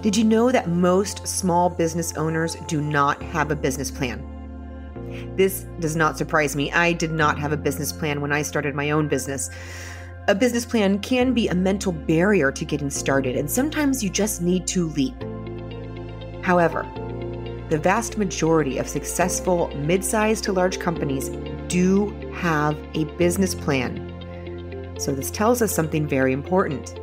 Did you know that most small business owners do not have a business plan? This does not surprise me. I did not have a business plan when I started my own business. A business plan can be a mental barrier to getting started, and sometimes you just need to leap. However, the vast majority of successful mid-sized to large companies do have a business plan. So this tells us something very important.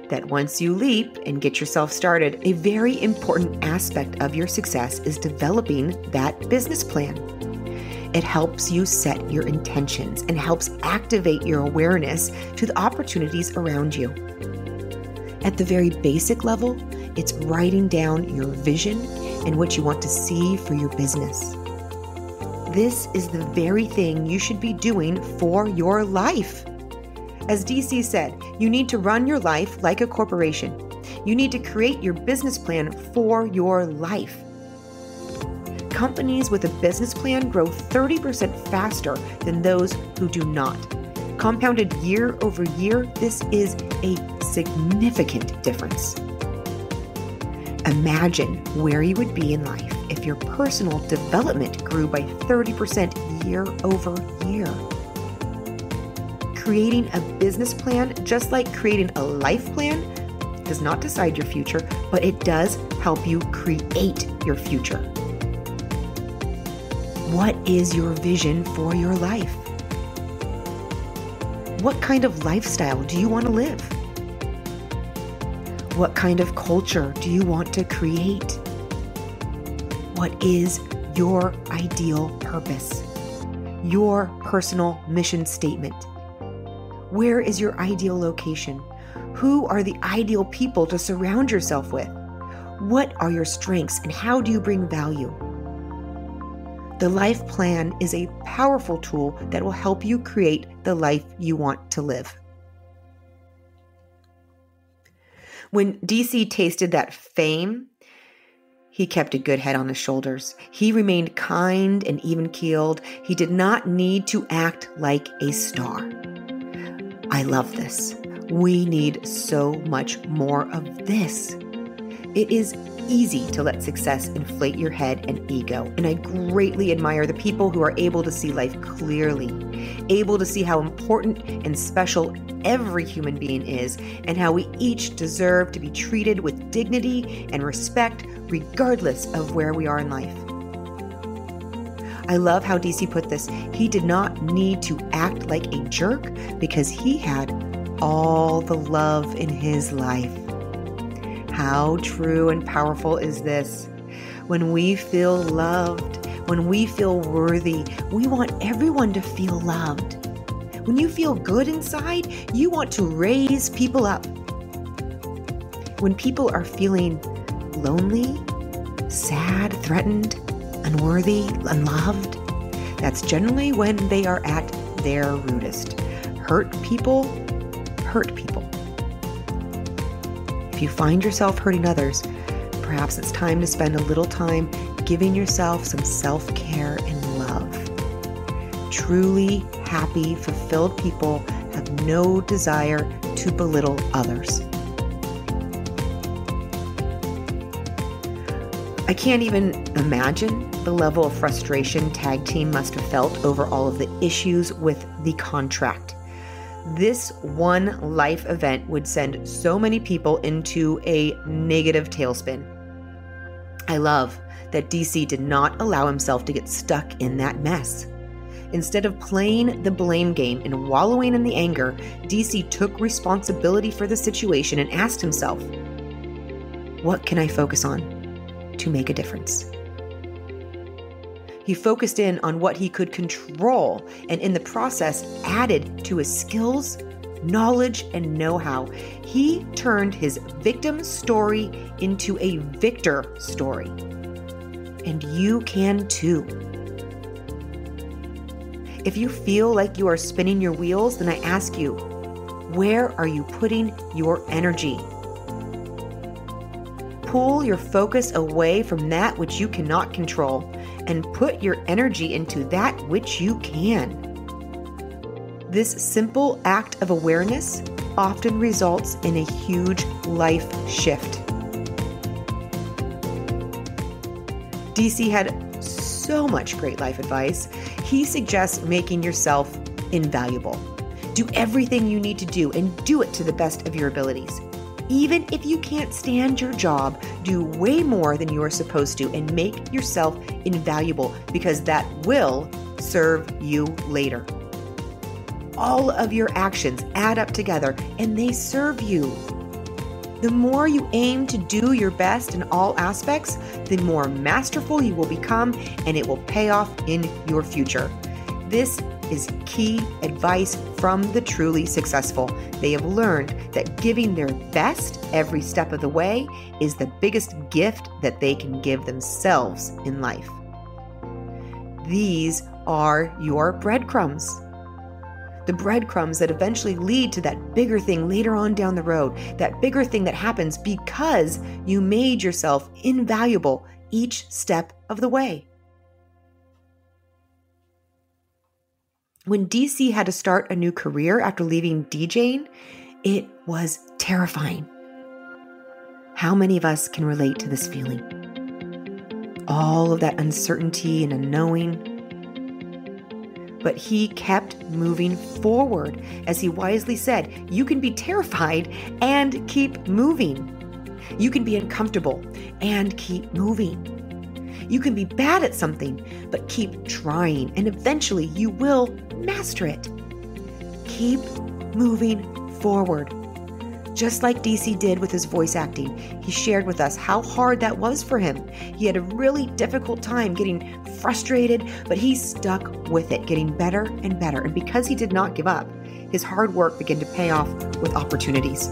That once you leap and get yourself started, a very important aspect of your success is developing that business plan. It helps you set your intentions and helps activate your awareness to the opportunities around you. At the very basic level, it's writing down your vision and what you want to see for your business. This is the very thing you should be doing for your life. As DC said, you need to run your life like a corporation. You need to create your business plan for your life. Companies with a business plan grow 30% faster than those who do not. Compounded year over year, this is a significant difference. Imagine where you would be in life if your personal development grew by 30% year over year. Creating a business plan, just like creating a life plan, does not decide your future, but it does help you create your future. What is your vision for your life? What kind of lifestyle do you want to live? What kind of culture do you want to create? What is your ideal purpose? Your personal mission statement? Where is your ideal location? Who are the ideal people to surround yourself with? What are your strengths and how do you bring value? The life plan is a powerful tool that will help you create the life you want to live. When DC tasted that fame, he kept a good head on his shoulders. He remained kind and even-keeled. He did not need to act like a star. I love this. We need so much more of this. It is easy to let success inflate your head and ego, and I greatly admire the people who are able to see life clearly, able to see how important and special every human being is, and how we each deserve to be treated with dignity and respect regardless of where we are in life. I love how DC put this. He did not need to act like a jerk because he had all the love in his life. How true and powerful is this? When we feel loved, when we feel worthy, we want everyone to feel loved. When you feel good inside, you want to raise people up. When people are feeling lonely, sad, threatened, unworthy, unloved, that's generally when they are at their rudest. Hurt people hurt people. If you find yourself hurting others, perhaps it's time to spend a little time giving yourself some self-care and love. Truly happy, fulfilled people have no desire to belittle others. I can't even imagine the level of frustration Tag Team must have felt over all of the issues with the contract. This one life event would send so many people into a negative tailspin. I love that DC did not allow himself to get stuck in that mess. Instead of playing the blame game and wallowing in the anger, DC took responsibility for the situation and asked himself, what can I focus on to make a difference? He focused in on what he could control and in the process added to his skills, knowledge, and know-how. He turned his victim story into a victor story. And you can too. If you feel like you are spinning your wheels, then I ask you, where are you putting your energy? Pull your focus away from that which you cannot control and put your energy into that which you can. This simple act of awareness often results in a huge life shift. DC had so much great life advice. He suggests making yourself invaluable. Do everything you need to do and do it to the best of your abilities. Even if you can't stand your job, do way more than you are supposed to and make yourself invaluable because that will serve you later. All of your actions add up together and they serve you. The more you aim to do your best in all aspects, the more masterful you will become and it will pay off in your future. This is key advice from the truly successful. They have learned that giving their best every step of the way is the biggest gift that they can give themselves in life. These are your breadcrumbs. The breadcrumbs that eventually lead to that bigger thing later on down the road, that bigger thing that happens because you made yourself invaluable each step of the way. When DC had to start a new career after leaving DJing, it was terrifying. How many of us can relate to this feeling? All of that uncertainty and unknowing. But he kept moving forward. As he wisely said, you can be terrified and keep moving. You can be uncomfortable and keep moving. You can be bad at something, but keep trying, and eventually you will master it. Keep moving forward. Just like DC did with his voice acting, he shared with us how hard that was for him. He had a really difficult time getting frustrated, but he stuck with it, getting better and better. And because he did not give up, his hard work began to pay off with opportunities.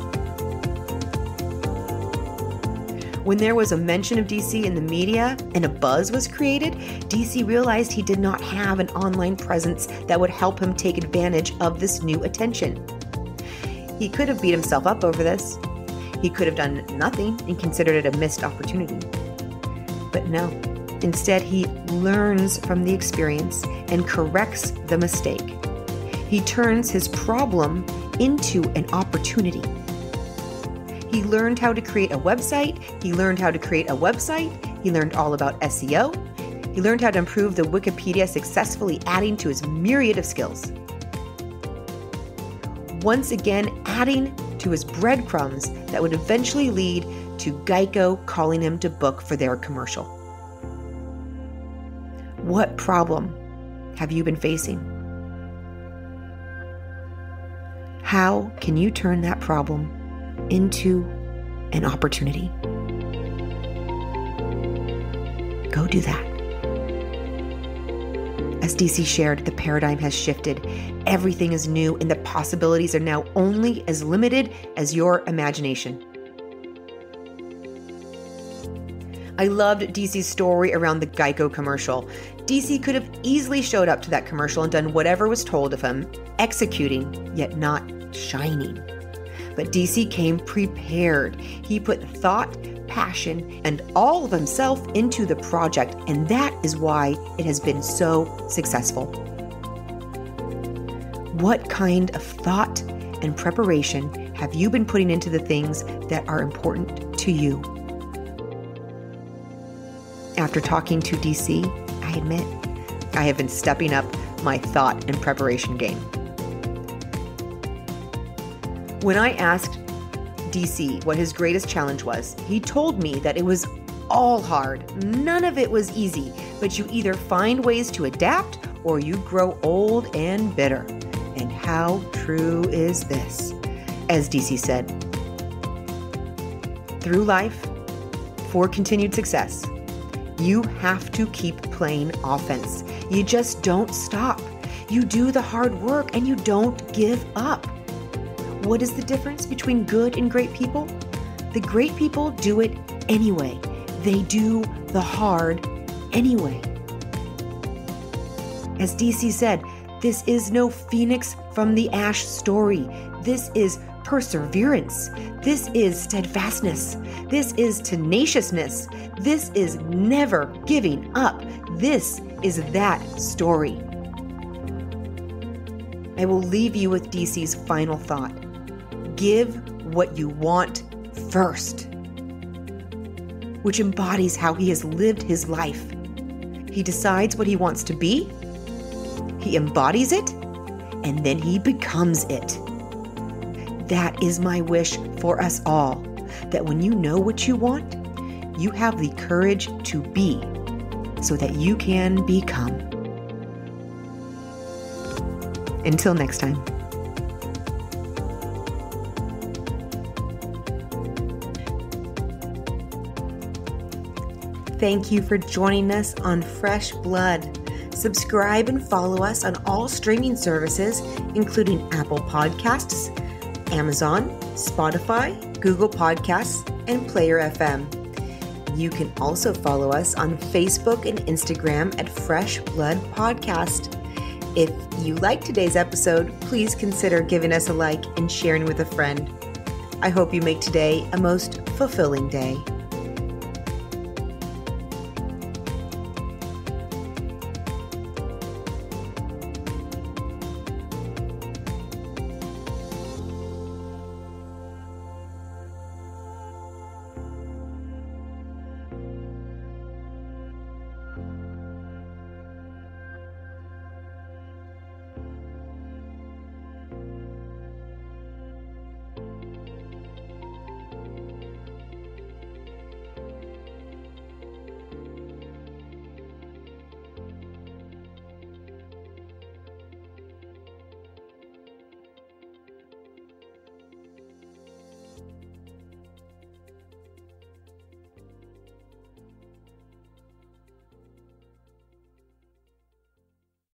When there was a mention of DC in the media and a buzz was created, DC realized he did not have an online presence that would help him take advantage of this new attention. He could have beat himself up over this. He could have done nothing and considered it a missed opportunity. But no, instead he learns from the experience and corrects the mistake. He turns his problem into an opportunity. He learned how to create a website. He learned all about SEO. He learned how to improve the Wikipedia, successfully adding to his myriad of skills. Once again, adding to his breadcrumbs that would eventually lead to Geico calling him to book for their commercial. What problem have you been facing? How can you turn that problem into an opportunity? Go do that. As DC shared, the paradigm has shifted. Everything is new and the possibilities are now only as limited as your imagination. I loved DC's story around the Geico commercial. DC could have easily showed up to that commercial and done whatever was told of him, executing, yet not shining. But DC came prepared. He put thought, passion, and all of himself into the project, and that is why it has been so successful. What kind of thought and preparation have you been putting into the things that are important to you? After talking to DC, I admit, I have been stepping up my thought and preparation game. When I asked DC what his greatest challenge was, he told me that it was all hard. None of it was easy, but you either find ways to adapt or you grow old and bitter. And how true is this? As DC said, through life, for continued success, you have to keep playing offense. You just don't stop. You do the hard work and you don't give up. What is the difference between good and great people? The great people do it anyway. They do the hard anyway. As DC said, this is no phoenix from the ash story. This is perseverance. This is steadfastness. This is tenaciousness. This is never giving up. This is that story. I will leave you with DC's final thought. Give what you want first, which embodies how he has lived his life. He decides what he wants to be, he embodies it, and then he becomes it. That is my wish for us all, that when you know what you want, you have the courage to be so that you can become. Until next time. Thank you for joining us on Fresh Blood. Subscribe and follow us on all streaming services, including Apple Podcasts, Amazon, Spotify, Google Podcasts, and Player FM. You can also follow us on Facebook and Instagram at Fresh Blood Podcast. If you liked today's episode, please consider giving us a like and sharing with a friend. I hope you make today a most fulfilling day.